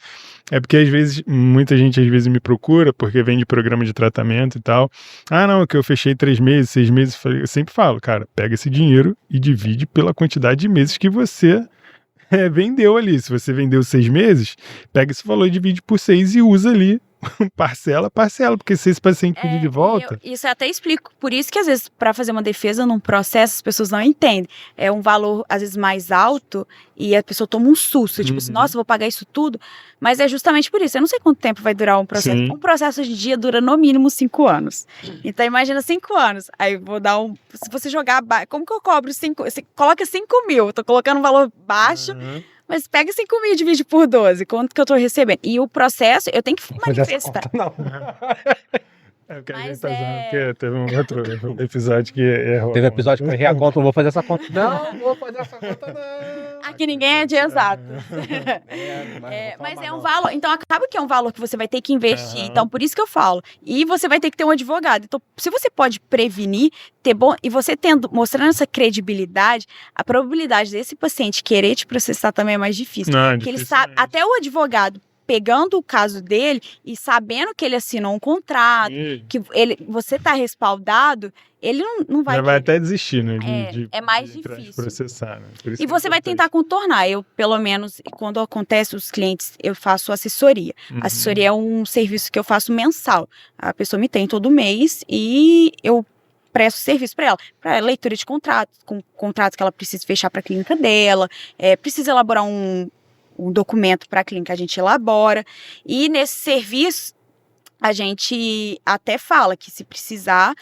É porque às vezes, muita gente às vezes me procura porque vem de programa de tratamento e tal. Ah, não, que eu fechei 3 meses, 6 meses. Eu sempre falo, cara, pega esse dinheiro e divide pela quantidade de meses que você vendeu ali. Se você vendeu 6 meses, pega esse valor e divide por 6 e usa ali. Parcela, porque se esse paciente pedir de volta... Isso eu até explico. Por isso que, às vezes, para fazer uma defesa num processo, as pessoas não entendem. É um valor, às vezes, mais alto e a pessoa toma um susto. Tipo assim, nossa, eu vou pagar isso tudo. Mas é justamente por isso. Eu não sei quanto tempo vai durar um processo. Sim. Um processo hoje em dia dura no mínimo 5 anos. Então, imagina 5 anos. Aí, vou dar se você jogar... Como que eu cobro 5... Você coloca 5 mil. Eu tô colocando um valor baixo... Mas pega 5 mil e divide por 12, quanto que eu tô recebendo? E o processo, eu tenho que manifestar. Não. É o que a Mas gente tá usando, porque teve um outro episódio que errou. Teve episódio que eu errei a conta, não vou fazer essa conta. Não vou fazer essa conta, não. Aqui ninguém é de exato. Mas é um valor. Então, acaba que é um valor que você vai ter que investir. Então, por isso que eu falo. E você vai ter que ter um advogado. Então, se você pode prevenir, ter bom. E você mostrando essa credibilidade, a probabilidade desse paciente querer te processar também é mais difícil. Porque ele sabe, até o advogado pegando o caso dele e sabendo que ele assinou um contrato, que você está respaldado, ele não vai... Já vai até desistir, né? É mais difícil. Processar, né? E você vai tentar contornar. Eu, pelo menos, quando acontece os clientes, eu faço assessoria. Assessoria é um serviço que eu faço mensal. A pessoa me tem todo mês e eu presto serviço para ela, para leitura de contratos, com contratos que ela precisa fechar para a clínica dela, precisa elaborar um documento para a clínica, a gente elabora. E nesse serviço, a gente até fala que se precisar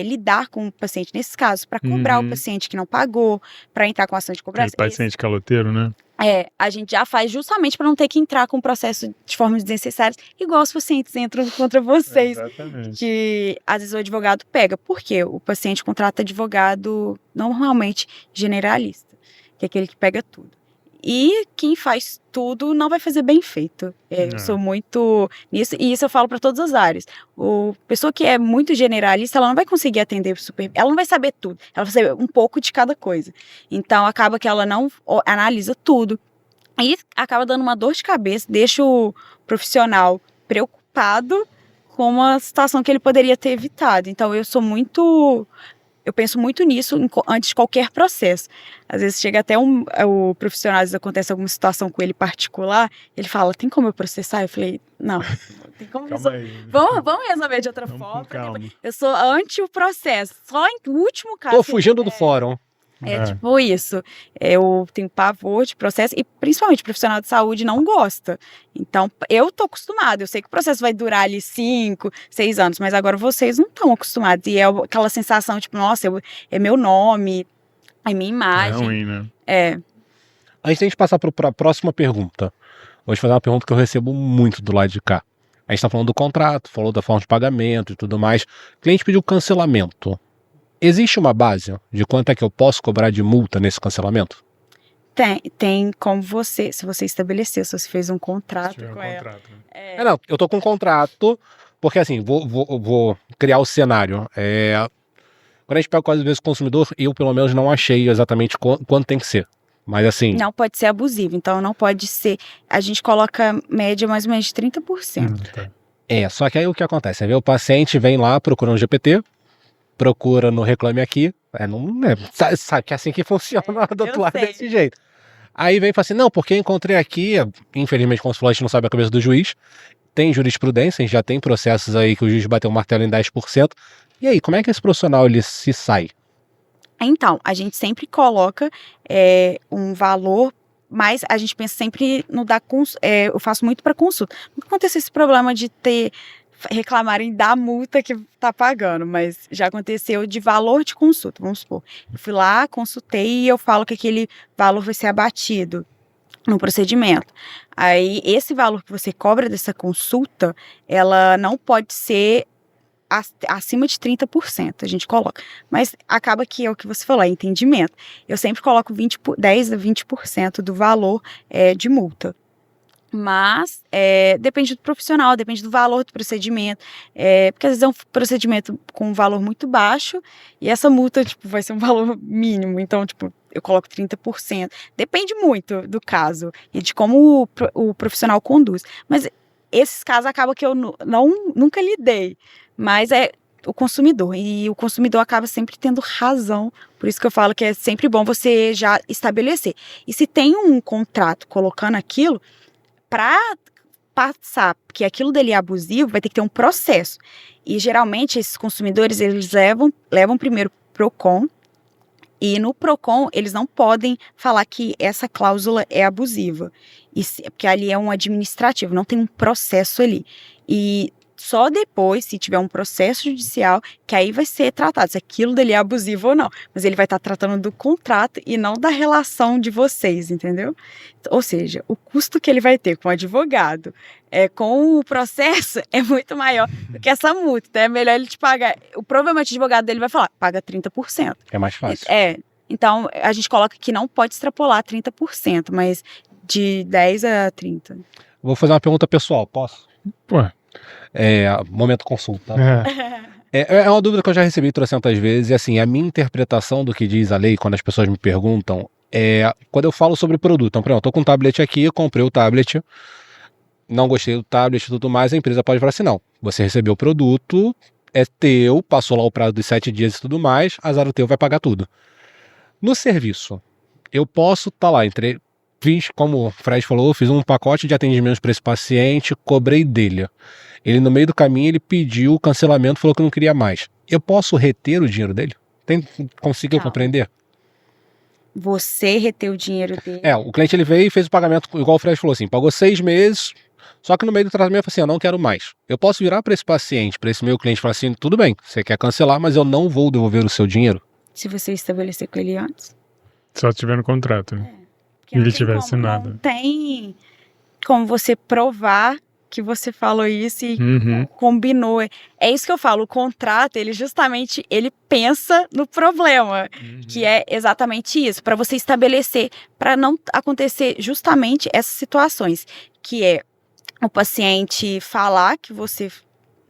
lidar com o paciente nesses casos, para cobrar o paciente que não pagou, para entrar com ação de cobrança. Aquele paciente caloteiro, né? A gente já faz justamente para não ter que entrar com o processo de forma desnecessária, igual os pacientes entram contra vocês. Exatamente. Que às vezes o advogado pega. Por quê? O paciente contrata advogado normalmente generalista, que é aquele que pega tudo. E quem faz tudo não vai fazer bem feito. Eu sou muito nisso, e isso eu falo para todas as áreas. A pessoa que é muito generalista, ela não vai conseguir atender super. Ela não vai saber tudo. Ela vai saber um pouco de cada coisa. Então, acaba que ela não analisa tudo. E acaba dando uma dor de cabeça, deixa o profissional preocupado com uma situação que ele poderia ter evitado. Então, eu penso muito nisso antes de qualquer processo. Às vezes chega até o profissional, às vezes acontece alguma situação com ele particular, ele fala, tem como eu processar? Eu falei, não, tem como resolver. Vamos resolver de outra forma. Eu sou anti o processo, só em último caso. Tô fugindo do fórum. Tipo isso. Eu tenho pavor de processo e principalmente o profissional de saúde não gosta. Então, eu tô acostumada. Eu sei que o processo vai durar ali 5, 6 anos, mas agora vocês não estão acostumados. E é aquela sensação, tipo, nossa, é meu nome. a minha É imagem. ruim, né? Antes de a gente passar para a próxima pergunta, vou te fazer uma pergunta que eu recebo muito do lado de cá. A gente está falando do contrato, falou da forma de pagamento e tudo mais. O cliente pediu cancelamento. Existe uma base de quanto é que eu posso cobrar de multa nesse cancelamento? Tem como você, se você estabeleceu, se você fez um contrato com ela. Contrato, né? Não, eu tô com um contrato, porque assim, vou criar o cenário. Quando a gente pega quase vezes o consumidor, eu pelo menos não achei exatamente quanto tem que ser. Mas assim, Não pode ser abusivo, então não pode ser. A gente coloca média mais ou menos de 30%. Tá. só que aí o que acontece? Você vê o paciente vem lá, procura no GPT, procura no Reclame Aqui, sabe que é assim que funciona do outro eu lado sei. desse jeito. Aí vem e fala assim, não, porque eu encontrei aqui, infelizmente, como você falou, a gente não sabe a cabeça do juiz, tem jurisprudência, a gente já tem processos aí que o juiz bateu o martelo em 10%. E aí, como é que esse profissional ele se sai? Então, a gente sempre coloca um valor, mas a gente pensa sempre no da eu faço muito para consulta. Nunca aconteceu esse problema de reclamarem da multa que tá pagando, mas já aconteceu de valor de consulta, vamos supor. Eu fui lá, consultei e eu falo que aquele valor vai ser abatido no procedimento. Aí, esse valor que você cobra dessa consulta, ela não pode ser acima de 30%, a gente coloca. Mas acaba que é o que você falou, é entendimento. Eu sempre coloco 10 a 20% do valor de multa. Mas depende do profissional, depende do valor do procedimento, porque às vezes é um procedimento com um valor muito baixo e essa multa vai ser um valor mínimo, então eu coloco 30%. Depende muito do caso e de como o profissional conduz. Mas esses casos acaba que eu nunca lidei, mas é o consumidor, e o consumidor acaba sempre tendo razão, por isso que eu falo que é sempre bom você já estabelecer. E se tem um contrato colocando aquilo, para passar que aquilo dele é abusivo, vai ter que ter um processo. E geralmente esses consumidores, eles levam primeiro pro PROCON, e no PROCON eles não podem falar que essa cláusula é abusiva, porque ali é um administrativo, não tem um processo ali. E só depois, se tiver um processo judicial, que aí vai ser tratado se aquilo dele é abusivo ou não. Mas ele vai estar tratando do contrato e não da relação de vocês, entendeu? Ou seja, o custo que ele vai ter com o advogado, com o processo, é muito maior do que essa multa. Então é melhor ele te pagar. Provavelmente o advogado dele vai falar, paga 30%. É mais fácil. Então a gente coloca que não pode extrapolar 30%, mas de 10 a 30%. Vou fazer uma pergunta pessoal, posso? Pô. Momento consulta. É uma dúvida que eu já recebi trocentas vezes, e assim, a minha interpretação do que diz a lei, quando as pessoas me perguntam, quando eu falo sobre o produto. Então, por exemplo, eu tô com um tablet aqui, eu comprei o tablet, não gostei do tablet e tudo mais, a empresa pode falar assim, não, você recebeu o produto, é teu, passou lá o prazo dos 7 dias e tudo mais, azar o teu, vai pagar tudo. No serviço, eu posso estar lá, fiz, como o Fred falou, fiz um pacote de atendimentos para esse paciente, cobrei dele. Ele, no meio do caminho, ele pediu o cancelamento, falou que não queria mais. Eu posso reter o dinheiro dele? Conseguiu compreender? Você reter o dinheiro dele? O cliente ele veio e fez o pagamento, igual o Fred falou assim, pagou 6 meses, só que no meio do tratamento eu falei assim, eu não quero mais. Eu posso virar para esse paciente, para esse meu cliente, e falar assim, tudo bem, você quer cancelar, mas eu não vou devolver o seu dinheiro? Se você estabelecer com ele antes. Só se tiver no contrato, né? E ele tiver assinado. Não tem como você provar que você falou isso e combinou. É isso que eu falo, o contrato, ele justamente, ele pensa no problema, que é exatamente isso, para você estabelecer, para não acontecer justamente essas situações, que é o paciente falar que você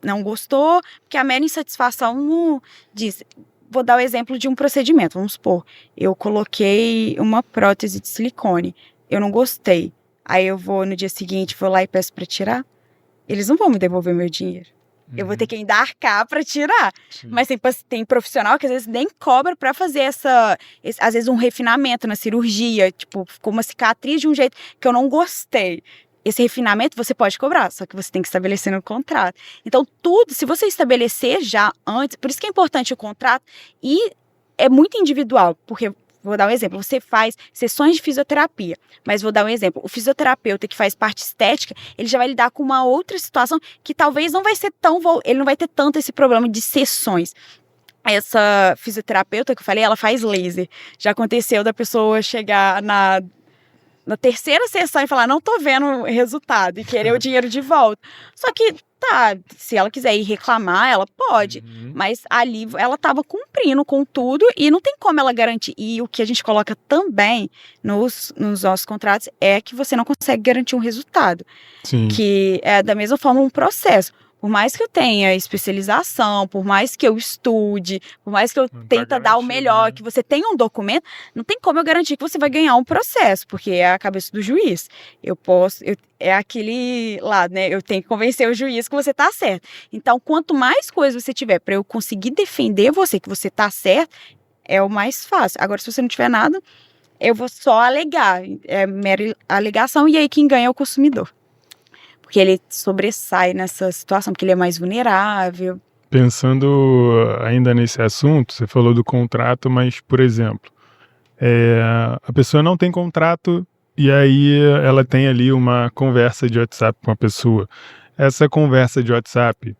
não gostou, porque a mera insatisfação não diz. Vou dar o exemplo de um procedimento, vamos supor, eu coloquei uma prótese de silicone, eu não gostei, aí eu vou no dia seguinte, vou lá e peço para tirar, eles não vão me devolver meu dinheiro. Eu vou ter que ainda arcar para tirar. Sim. Mas tem profissional que às vezes nem cobra para fazer às vezes um refinamento na cirurgia, tipo, ficou uma cicatriz de um jeito que eu não gostei. Esse refinamento você pode cobrar, só que você tem que estabelecer no contrato. Então, tudo, se você estabelecer já antes, por isso que é importante o contrato, e é muito individual, porque, vou dar um exemplo, você faz sessões de fisioterapia, mas vou dar um exemplo, o fisioterapeuta que faz parte estética, ele já vai lidar com uma outra situação que talvez não vai ser ele não vai ter tanto esse problema de sessões. essa fisioterapeuta que eu falei, ela faz laser. Já aconteceu da pessoa chegar na terceira sessão e falar, não tô vendo resultado, e querer o dinheiro de volta. Só que, tá, se ela quiser ir reclamar, ela pode. Mas ali ela tava cumprindo com tudo e não tem como ela garantir. E o que a gente coloca também nos nossos contratos é que você não consegue garantir um resultado. Sim. Que é da mesma forma um processo. Por mais que eu tenha especialização, por mais que eu estude, por mais que eu tente dar o melhor, que você tenha um documento, não tem como eu garantir que você vai ganhar um processo, porque é a cabeça do juiz. É aquele lado, né? Eu tenho que convencer o juiz que você tá certo. Então, quanto mais coisa você tiver para eu conseguir defender você, que você tá certo, é o mais fácil. Agora, se você não tiver nada, eu vou só alegar. É mera alegação, e aí quem ganha é o consumidor. Porque ele sobressai nessa situação, porque ele é mais vulnerável. Pensando ainda nesse assunto, você falou do contrato, mas, por exemplo, a pessoa não tem contrato e aí ela tem ali uma conversa de WhatsApp com a pessoa. Essa conversa de WhatsApp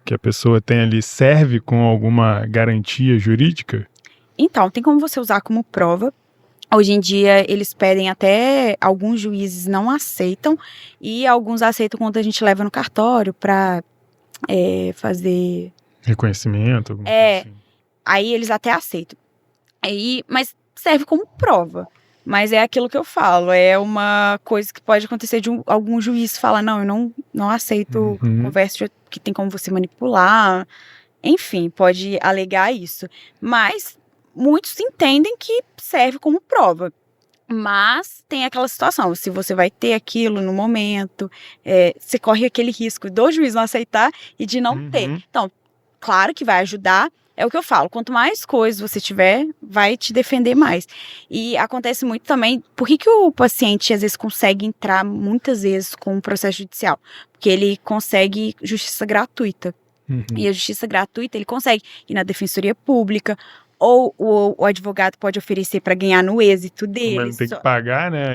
que a pessoa tem ali serve com alguma garantia jurídica? Então, tem como você usar como prova. Hoje em dia, eles pedem até, alguns juízes não aceitam, e alguns aceitam quando a gente leva no cartório para fazer... Reconhecimento? Alguma coisa assim. Aí eles até aceitam. Mas serve como prova. Mas é aquilo que eu falo, é uma coisa que pode acontecer de algum juiz falar, não, eu não aceito conversa que tem como você manipular. Enfim, pode alegar isso. Mas muitos entendem que serve como prova. Mas tem aquela situação, se você vai ter aquilo no momento, você corre aquele risco do juiz não aceitar e de não ter. Então, claro que vai ajudar, é o que eu falo, quanto mais coisas você tiver, vai te defender mais. E acontece muito também, por que o paciente às vezes consegue entrar muitas vezes com um processo judicial? Porque ele consegue justiça gratuita. E a justiça gratuita ele consegue ir na defensoria pública, ou o advogado pode oferecer para ganhar no êxito dele. Mas tem que pagar, né?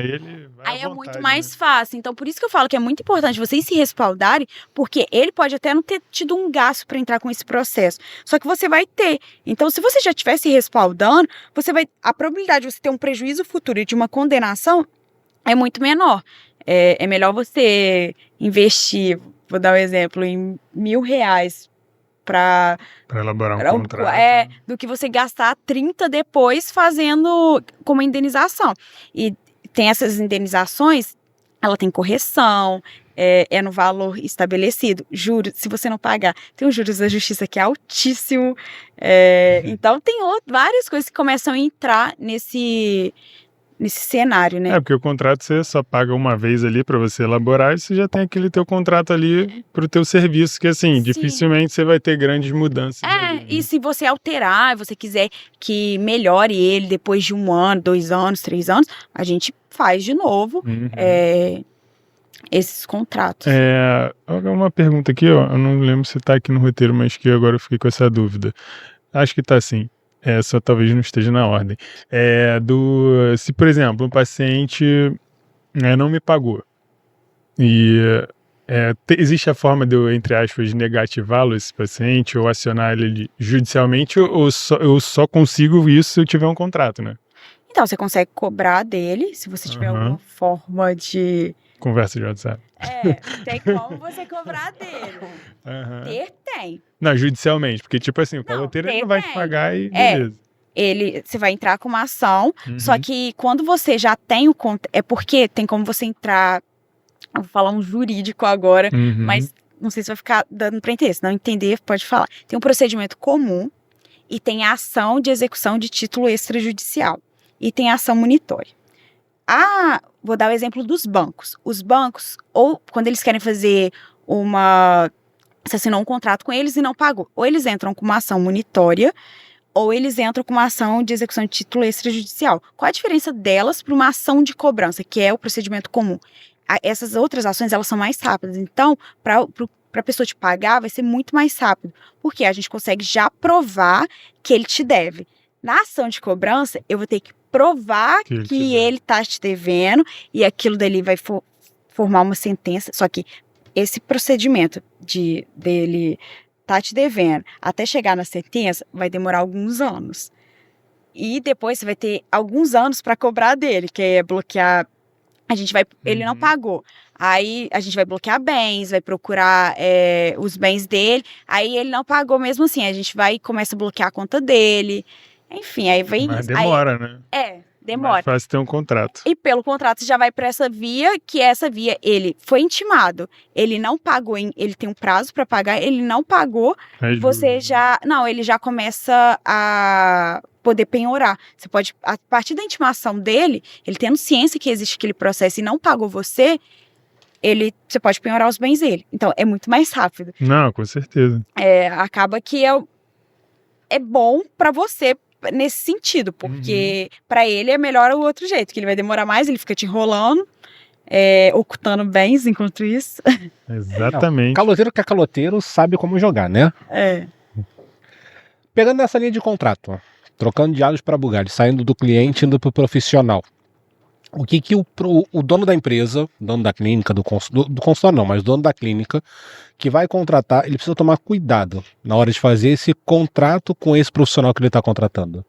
Aí é muito mais fácil. Então, por isso que eu falo que é muito importante vocês se respaldarem, porque ele pode até não ter tido um gasto para entrar com esse processo. Só que você vai ter. Então, se você já estiver se respaldando, a probabilidade de você ter um prejuízo futuro e de uma condenação é muito menor. É melhor você investir, vou dar um exemplo, em R$1.000 para elaborar um contrato. Do que você gastar 30 depois fazendo como indenização. E tem essas indenizações, ela tem correção, é no valor estabelecido. Juros, se você não pagar, tem os juros da justiça que é altíssimo. Então tem várias coisas que começam a entrar nesse cenário, né? Porque o contrato você só paga uma vez ali para você elaborar e você já tem aquele teu contrato ali pro teu serviço, que assim, dificilmente você vai ter grandes mudanças. E se você alterar, você quiser que melhore ele depois de 1 ano, 2 anos, 3 anos, a gente faz de novo esses contratos. Uma pergunta aqui, ó, eu não lembro se tá aqui no roteiro, mas que agora eu fiquei com essa dúvida. Acho que tá sim. Só talvez não esteja na ordem. Se, por exemplo, um paciente não me pagou e existe a forma de eu, entre aspas, negativá-lo, esse paciente, ou acionar ele judicialmente, ou eu só consigo isso se eu tiver um contrato, né? Então, você consegue cobrar dele, se você tiver alguma forma de... Conversa de WhatsApp. Tem como você cobrar dele. Ter tem. Não, judicialmente, porque tipo assim, o caloteiro ele não vai te pagar e beleza. Você vai entrar com uma ação, só que quando você já tem o contrato, é porque tem como você entrar, eu vou falar um jurídico agora, mas não sei se vai ficar dando pra entender, se não entender pode falar. Tem um procedimento comum e tem a ação de execução de título extrajudicial e tem a ação monitória. Vou dar o exemplo dos bancos. Os bancos, ou quando eles querem fazer você assinou um contrato com eles e não pagou. Ou eles entram com uma ação monitória, ou eles entram com uma ação de execução de título extrajudicial. Qual a diferença delas para uma ação de cobrança, que é o procedimento comum? Essas outras ações, elas são mais rápidas. Então, para a pessoa te pagar, vai ser muito mais rápido. Porque a gente consegue já provar que ele te deve. Na ação de cobrança, eu vou ter que provar que ele está te devendo e aquilo dali vai formar uma sentença. Só que esse procedimento dele tá te devendo, até chegar na sentença, vai demorar alguns anos. E depois você vai ter alguns anos para cobrar dele, que é bloquear. Ele não pagou. Aí a gente vai bloquear bens, vai procurar os bens dele. Aí ele não pagou mesmo assim. A gente vai e começa a bloquear a conta dele. Enfim, aí vem Mas isso. demora, né? Demora. Mais fácil ter um contrato. E pelo contrato você já vai para essa via, que essa via ele foi intimado, ele não pagou, ele tem um prazo para pagar, ele não pagou, ele já começa a poder penhorar. Você pode, a partir da intimação dele, ele tendo ciência que existe aquele processo e não pagou você pode penhorar os bens dele. Então é muito mais rápido. Não, com certeza. Acaba que é bom para você nesse sentido, porque para ele é melhor o outro jeito, que ele vai demorar mais, ele fica te enrolando, ocultando bens enquanto isso. Exatamente. Caloteiro que é caloteiro sabe como jogar, né? Pegando nessa linha de contrato, ó, trocando de alhos para bugalhos, saindo do cliente indo para o profissional. O que o dono da empresa, dono da clínica, do consultório não, mas dono da clínica, que vai contratar, ele precisa tomar cuidado na hora de fazer esse contrato com esse profissional que ele está contratando?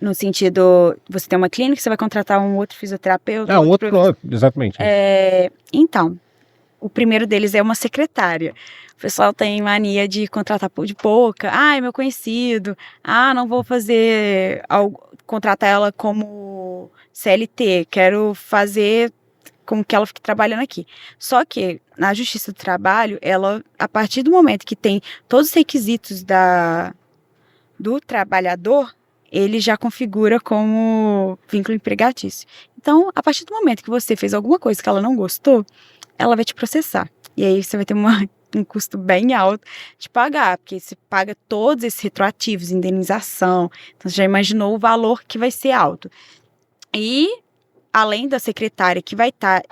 No sentido, você tem uma clínica, você vai contratar um outro fisioterapeuta? Exatamente. Então, o primeiro deles é uma secretária. O pessoal tem mania de contratar de pouca. É meu conhecido. Não vou contratar ela como CLT. Quero fazer com que ela fique trabalhando aqui. Só que, na Justiça do Trabalho, a partir do momento que tem todos os requisitos do trabalhador, ele já configura como vínculo empregatício. Então, a partir do momento que você fez alguma coisa que ela não gostou, ela vai te processar. E aí você vai ter um custo bem alto de pagar, porque você paga todos esses retroativos, indenização, então você já imaginou o valor que vai ser alto. E, além da secretária que vai estar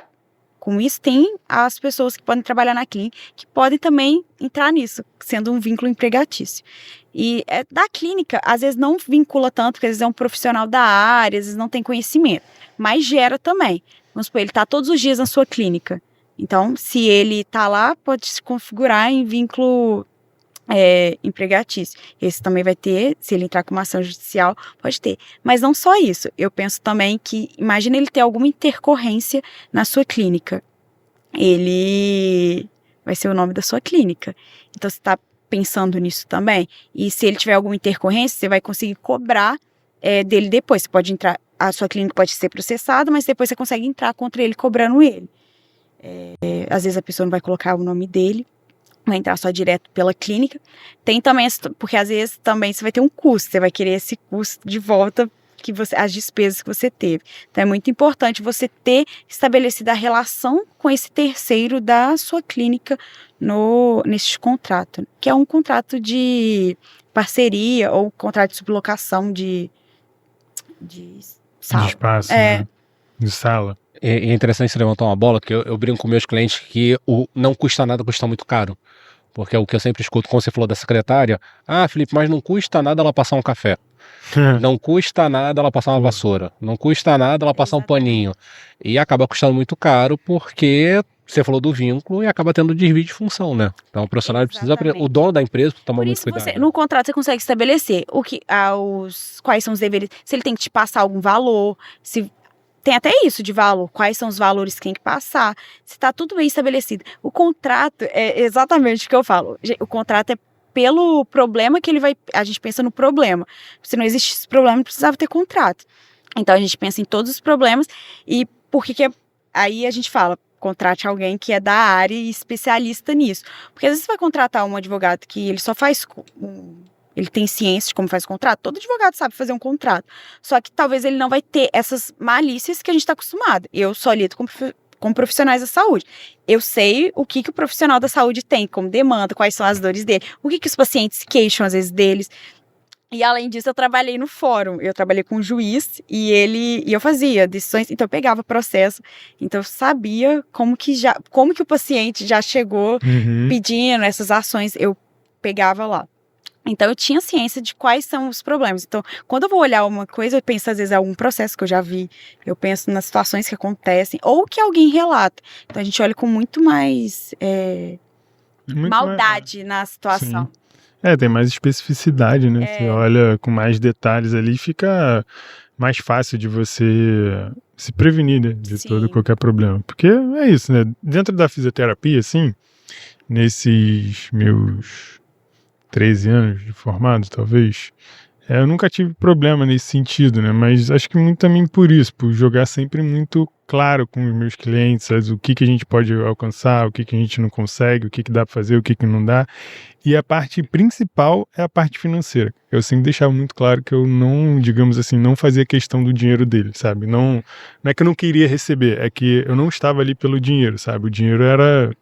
com isso, tem as pessoas que podem trabalhar na clínica, que podem também entrar nisso, sendo um vínculo empregatício. E da clínica, às vezes não vincula tanto, porque às vezes é um profissional da área, às vezes não tem conhecimento, mas gera também. Vamos supor, ele está todos os dias na sua clínica. Então, se ele está lá, pode se configurar em vínculo empregatício. Esse também vai ter, se ele entrar com uma ação judicial, pode ter. Mas não só isso, eu penso também que, imagina ele ter alguma intercorrência na sua clínica. Ele vai ser o nome da sua clínica. Então, você está pensando nisso também? E se ele tiver alguma intercorrência, você vai conseguir cobrar dele depois. Você pode entrar, a sua clínica pode ser processada, mas depois você consegue entrar contra ele cobrando ele. Às vezes a pessoa não vai colocar o nome dele, vai entrar só direto pela clínica. Tem também, porque às vezes também você vai ter um custo, você vai querer esse custo de volta, as despesas que você teve. Então é muito importante você ter estabelecido a relação com esse terceiro da sua clínica nesse contrato, que é um contrato de parceria ou contrato de sublocação de sala. De espaço, né? De sala. É interessante você levantar uma bola, que eu brinco com meus clientes que o não custa nada custa muito caro. Porque é o que eu sempre escuto quando você falou da secretária. Felipe, mas não custa nada ela passar um café. Não custa nada ela passar uma vassoura. Não custa nada ela passar um paninho. E acaba custando muito caro porque você falou do vínculo e acaba tendo desvio de função, né? Então o profissional precisa o dono da empresa tomar muito cuidado. No contrato você consegue estabelecer quais são os deveres, se ele tem que te passar algum valor, se tem até isso de valor, quais são os valores que tem que passar, se está tudo bem estabelecido. O contrato é exatamente o que eu falo. O contrato é pelo problema que a gente pensa no problema. Se não existisse esse problema, não precisava ter contrato. Então a gente pensa em todos os problemas e aí a gente fala, contrate alguém que é da área e especialista nisso. Porque às vezes você vai contratar um advogado que ele só faz ele tem ciência de como faz contrato, todo advogado sabe fazer um contrato, só que talvez ele não vai ter essas malícias que a gente está acostumado. Eu só lido com profissionais da saúde. Eu sei o que o profissional da saúde tem como demanda, quais são as dores dele, o que os pacientes queixam às vezes deles. E além disso, eu trabalhei no fórum, eu trabalhei com um juiz e eu fazia decisões, então eu pegava processo, então eu sabia como que o paciente já chegou pedindo essas ações, eu pegava lá. Então, eu tinha ciência de quais são os problemas. Então, quando eu vou olhar uma coisa, eu penso, às vezes, em algum processo que eu já vi. Eu penso nas situações que acontecem ou que alguém relata. Então, a gente olha com muito mais maldade na situação. Sim. Tem mais especificidade, né? Você olha com mais detalhes ali, fica mais fácil de você se prevenir, né, de Sim. todo e qualquer problema. Porque é isso, né? Dentro da fisioterapia, assim, nesses meus 13 anos de formado, talvez, eu nunca tive problema nesse sentido, né? Mas acho que muito também por isso, por jogar sempre muito claro com os meus clientes, sabe? O que a gente pode alcançar, o que a gente não consegue, o que dá para fazer, o que não dá. E a parte principal é a parte financeira. Eu sempre deixava muito claro que eu não, digamos assim, não fazia questão do dinheiro dele, sabe? Não é que eu não queria receber, é que eu não estava ali pelo dinheiro, sabe? O dinheiro era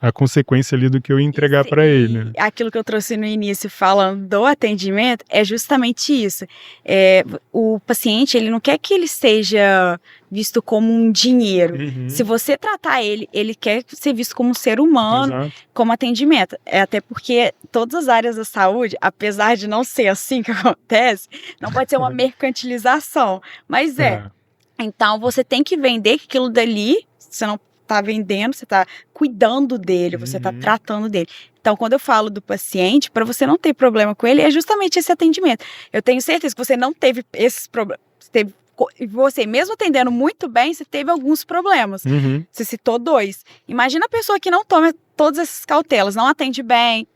a consequência ali do que eu ia entregar para ele, né? Aquilo que eu trouxe no início falando do atendimento é justamente isso. O paciente, ele não quer que ele seja visto como um dinheiro. Se você tratar ele, ele quer ser visto como um ser humano, Exato. como atendimento. Até porque todas as áreas da saúde, apesar de não ser assim que acontece, não pode ser uma mercantilização, mas Então, você tem que vender aquilo dali, você não tá vendendo, você tá cuidando dele, você tá tratando dele. Então, quando eu falo do paciente, para você não ter problema com ele, é justamente esse atendimento. Eu tenho certeza que você não teve esses problemas, você mesmo atendendo muito bem, você teve alguns problemas. Você citou 2. Imagina a pessoa que não toma todas essas cautelas, não atende bem,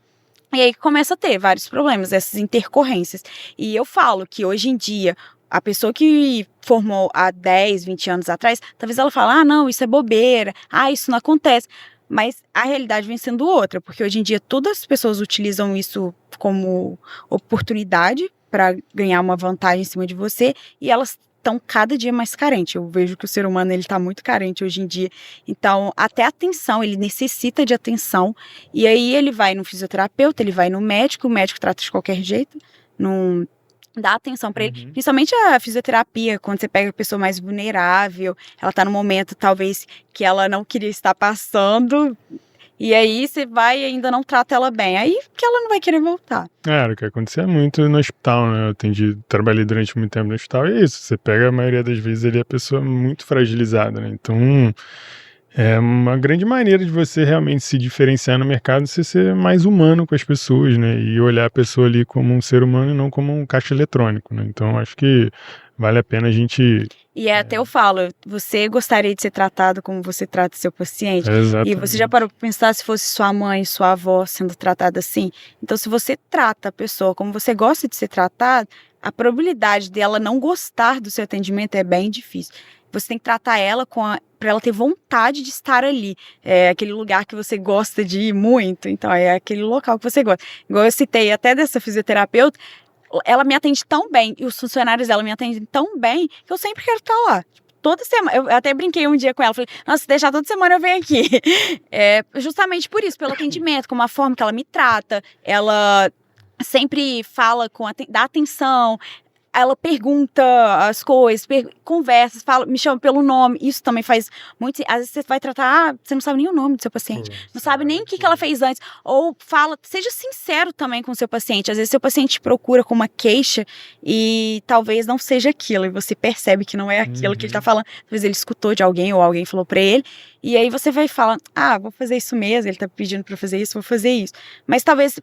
e aí começa a ter vários problemas, essas intercorrências. E eu falo que hoje em dia, a pessoa que formou há 10, 20 anos atrás, talvez ela fale, não, isso é bobeira, isso não acontece. Mas a realidade vem sendo outra, porque hoje em dia todas as pessoas utilizam isso como oportunidade para ganhar uma vantagem em cima de você, e elas estão cada dia mais carentes. Eu vejo que o ser humano está muito carente hoje em dia. Então, até a atenção, ele necessita de atenção, e aí ele vai no fisioterapeuta, ele vai no médico, o médico trata de qualquer jeito, não dá atenção para ele, principalmente a fisioterapia, quando você pega a pessoa mais vulnerável, ela tá num momento talvez que ela não queria estar passando, e aí você vai e ainda não trata ela bem, aí que ela não vai querer voltar. O que acontecia muito no hospital, né? Eu trabalhei durante muito tempo no hospital, e é isso, você pega a maioria das vezes ali a pessoa muito fragilizada, né? Então, é uma grande maneira de você realmente se diferenciar no mercado, você ser mais humano com as pessoas, né? E olhar a pessoa ali como um ser humano e não como um caixa eletrônico, né? Então, acho que vale a pena a gente... E até eu falo, você gostaria de ser tratado como você trata seu paciente? Exatamente. E você já parou para pensar se fosse sua mãe, sua avó sendo tratada assim? Então, se você trata a pessoa como você gosta de ser tratado, a probabilidade dela não gostar do seu atendimento é bem difícil. Você tem que tratar ela para ela ter vontade de estar ali. É aquele lugar que você gosta de ir muito. Então, é aquele local que você gosta. Igual eu citei até dessa fisioterapeuta, ela me atende tão bem, e os funcionários dela me atendem tão bem, que eu sempre quero estar lá. Toda semana, eu até brinquei um dia com ela, falei, nossa, se deixar toda semana eu venho aqui. Justamente por isso, pelo atendimento, com a forma que ela me trata, ela sempre fala, dá atenção, ela pergunta as coisas, conversa, me chama pelo nome. Isso também faz muito. Às vezes você vai tratar, você não sabe nem o nome do seu paciente, não sabe nem o que ela fez antes. Ou seja sincero também com o seu paciente. Às vezes seu paciente te procura com uma queixa e talvez não seja aquilo, e você percebe que não é aquilo que ele tá falando. Talvez ele escutou de alguém ou alguém falou pra ele, e aí você vai falar, vou fazer isso mesmo, ele tá pedindo pra eu fazer isso, vou fazer isso. Mas talvez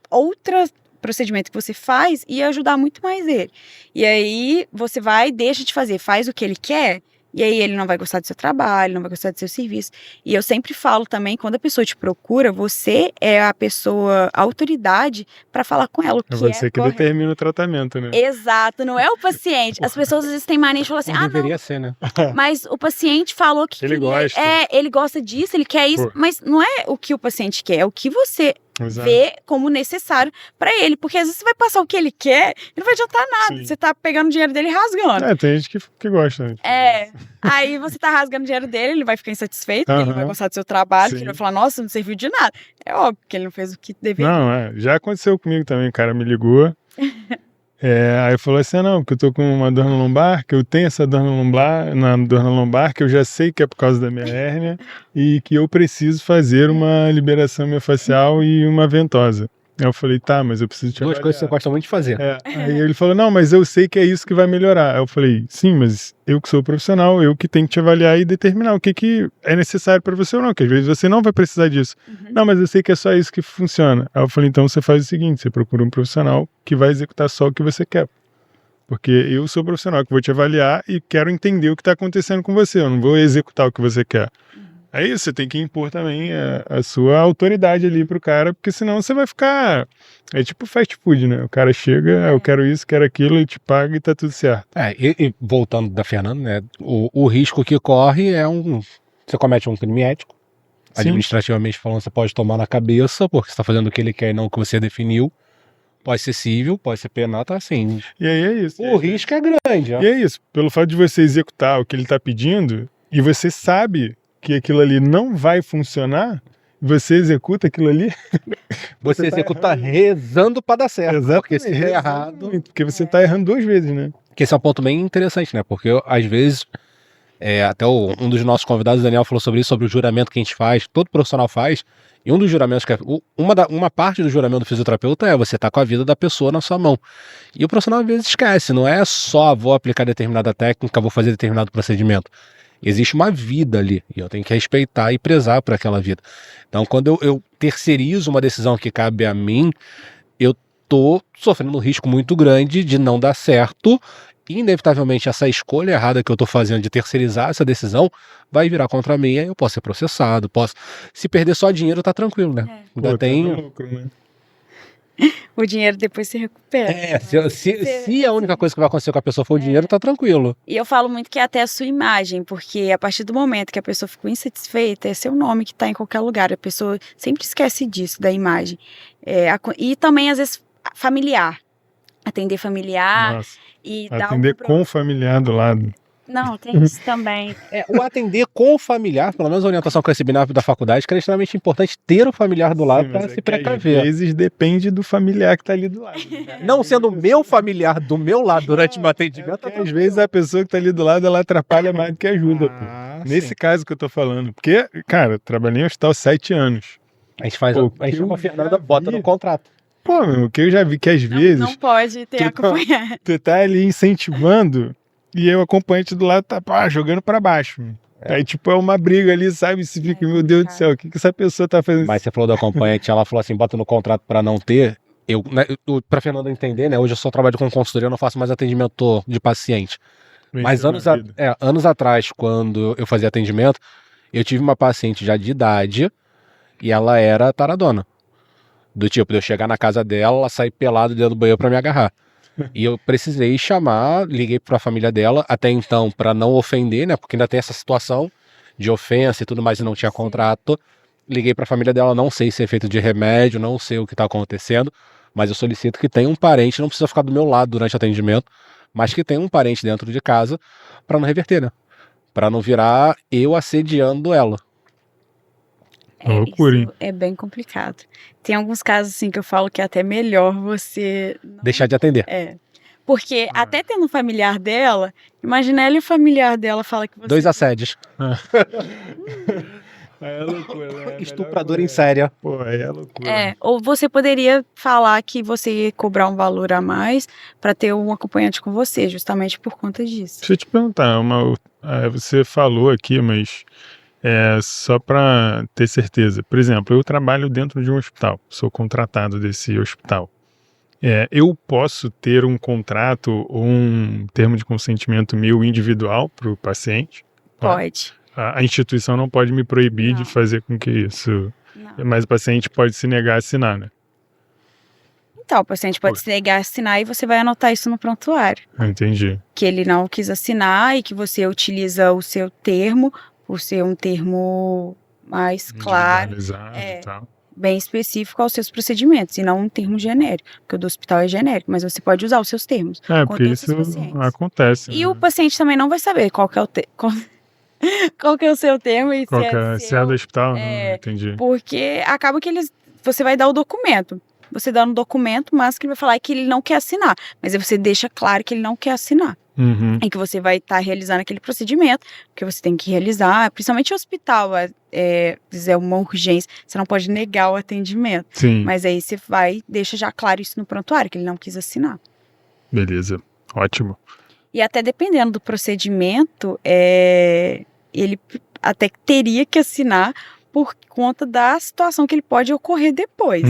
procedimento que você faz ia ajudar muito mais ele. E aí você deixa de fazer, faz o que ele quer, e aí ele não vai gostar do seu trabalho, não vai gostar do seu serviço. E eu sempre falo também, quando a pessoa te procura, você é a autoridade para falar com ela o que é você que determina o tratamento, né? Exato, não é o paciente. As pessoas às vezes têm mania de falar assim, deveria não, ser, né? Mas o paciente falou que ele gosta. Ele gosta disso, ele quer isso, mas não é o que o paciente quer, é o que você vê como necessário para ele, porque às vezes você vai passar o que ele quer e não vai adiantar nada. Sim. Você tá pegando o dinheiro dele e rasgando. Tem gente que gosta. Né? Aí você tá rasgando o dinheiro dele, ele vai ficar insatisfeito, ele vai gostar do seu trabalho, ele vai falar, nossa, não serviu de nada. É óbvio que ele não fez o que deveria. Não, já aconteceu comigo também, o cara me ligou. Aí falou assim, não, porque eu tô com uma dor no lombar, que eu tenho essa dor no lombar, que eu já sei que é por causa da minha hérnia e que eu preciso fazer uma liberação miofascial e uma ventosa. Aí eu falei, tá, mas eu preciso te Duas avaliar. coisas que você gosta muito de fazer. Aí ele falou, não, mas eu sei que é isso que vai melhorar. Aí eu falei, sim, mas eu que sou o profissional, eu que tenho que te avaliar e determinar o que é necessário para você ou não, que às vezes você não vai precisar disso. Não, mas eu sei que é só isso que funciona. Aí eu falei, então você faz o seguinte, você procura um profissional que vai executar só o que você quer. Porque eu sou o profissional que vou te avaliar e quero entender o que está acontecendo com você, eu não vou executar o que você quer. É isso, você tem que impor também a sua autoridade ali pro cara, porque senão você vai ficar... É tipo fast food, né? O cara chega, eu quero isso, quero aquilo, e te paga e tá tudo certo. E voltando da Fernanda, né? O risco que corre é você comete um crime ético. Sim. Administrativamente falando, você pode tomar na cabeça, porque você está fazendo o que ele quer e não o que você definiu. Pode ser civil, pode ser penal, tá assim. E aí é isso. O risco é grande, ó. E é isso, pelo fato de você executar o que ele tá pedindo, e você sabe que aquilo ali não vai funcionar, você executa aquilo ali... Você tá executa errando. rezando pra dar certo. Exatamente. Porque se der errado... Porque você tá errando duas vezes, né? Que esse é um ponto bem interessante, né? Porque às vezes, até um dos nossos convidados, o Daniel, falou sobre isso, sobre o juramento que a gente faz, todo profissional faz, e um dos juramentos, uma parte do juramento do fisioterapeuta é você tá com a vida da pessoa na sua mão. E o profissional às vezes esquece, não é só vou aplicar determinada técnica, vou fazer determinado procedimento. Existe uma vida ali, e eu tenho que respeitar e prezar por aquela vida. Então, quando eu terceirizo uma decisão que cabe a mim, eu tô sofrendo um risco muito grande de não dar certo, e inevitavelmente essa escolha errada que eu tô fazendo de terceirizar essa decisão vai virar contra mim, aí eu posso ser processado, se perder só dinheiro, tá tranquilo, né? Ainda Pô, tem... tá louco, né? O dinheiro depois se recupera. Se a única coisa que vai acontecer com a pessoa for o dinheiro, tá tranquilo. E eu falo muito que é até a sua imagem, porque a partir do momento que a pessoa ficou insatisfeita, é seu nome que tá em qualquer lugar. A pessoa sempre esquece disso, da imagem. E também, às vezes, familiar. Atender familiar. Nossa, E dar atender com o familiar do lado. Não, tem isso também. O atender com o familiar, pelo menos a orientação que eu recebi na da faculdade, que era extremamente importante ter o familiar do lado para se precaver. Às vezes depende do familiar que tá ali do lado. Não sendo o meu familiar do meu lado durante o meu atendimento, Às vezes a pessoa que tá ali do lado, ela atrapalha mais do que ajuda. Pô. Nesse caso que eu tô falando. Porque, cara, eu trabalhei em hospital 7 anos. A gente faz, Pô, a gente chama a eu Fernanda, já bota vi. no contrato. Pô, meu, o que eu já vi que às vezes Não pode ter acompanhado. tu tá ali incentivando e aí o acompanhante do lado tá jogando pra baixo. Aí, tipo, é uma briga ali, sabe? Você fica, meu Deus do céu, o que essa pessoa tá fazendo? Mas você falou do acompanhante, ela falou assim, bota no contrato pra não ter. Pra Fernanda entender, né? Hoje eu só trabalho com consultoria, eu não faço mais atendimento de paciente. Mas anos atrás, quando eu fazia atendimento, eu tive uma paciente já de idade e ela era taradona. Do tipo, de eu chegar na casa dela, ela sair pelado dentro do banheiro pra me agarrar. E eu precisei liguei pra família dela, até então, pra não ofender, né? Porque ainda tem essa situação de ofensa e tudo mais, e não tinha contrato. Liguei pra família dela, não sei se é feito de remédio, não sei o que tá acontecendo, mas eu solicito que tenha um parente, não precisa ficar do meu lado durante o atendimento, mas que tenha um parente dentro de casa pra não reverter, né? Pra não virar eu assediando ela. Isso é bem complicado. Tem alguns casos assim que eu falo que é até melhor você deixar de atender. Porque até tendo um familiar dela, imagina ela e o familiar dela fala que você... 2 assédios. É loucura, né? Estuprador em série. Pô, aí é loucura. Ou você poderia falar que você ia cobrar um valor a mais para ter um acompanhante com você, justamente por conta disso. Deixa eu te perguntar, você falou aqui, mas só para ter certeza. Por exemplo, eu trabalho dentro de um hospital, sou contratado desse hospital. Eu posso ter um contrato ou um termo de consentimento meu individual para o paciente? Pode. A instituição não pode me proibir de fazer com que isso... Não. Mas o paciente pode se negar a assinar, né? Então, o paciente pode se negar a assinar e você vai anotar isso no prontuário. Entendi. Que ele não quis assinar e que você utiliza o seu termo, por ser um termo mais claro, e tal. bem específico aos seus procedimentos, e não um termo genérico, porque o do hospital é genérico, mas você pode usar os seus termos. Porque isso acontece. E o paciente também não vai saber qual que é qual que é o seu termo e se é do hospital, não entendi. Porque acaba que você vai dar o documento. Você dá um documento, mas que ele vai falar que ele não quer assinar. Mas aí você deixa claro que ele não quer assinar. em que você vai estar realizando aquele procedimento, que você tem que realizar, principalmente em hospital, é uma urgência, você não pode negar o atendimento. Sim. Mas aí você deixa já claro isso no prontuário, que ele não quis assinar. Beleza, ótimo. E até dependendo do procedimento, ele até teria que assinar por conta da situação que ele pode ocorrer depois,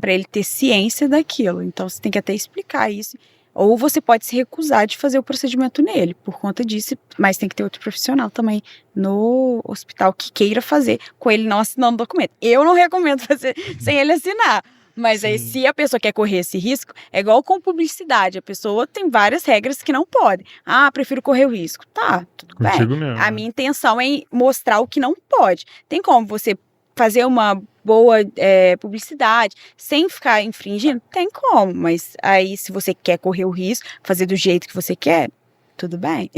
para ele ter ciência daquilo. Então você tem que até explicar isso. Ou você pode se recusar de fazer o procedimento nele, por conta disso, mas tem que ter outro profissional também no hospital que queira fazer, com ele não assinando o documento. Eu não recomendo fazer sem ele assinar. Mas aí, se a pessoa quer correr esse risco, é igual com publicidade. A pessoa tem várias regras que não pode. Prefiro correr o risco. Tá, tudo Contigo bem. mesmo, A minha intenção é mostrar o que não pode. Tem como você fazer uma boa publicidade sem ficar infringindo? Tem como, mas aí se você quer correr o risco, fazer do jeito que você quer, tudo bem.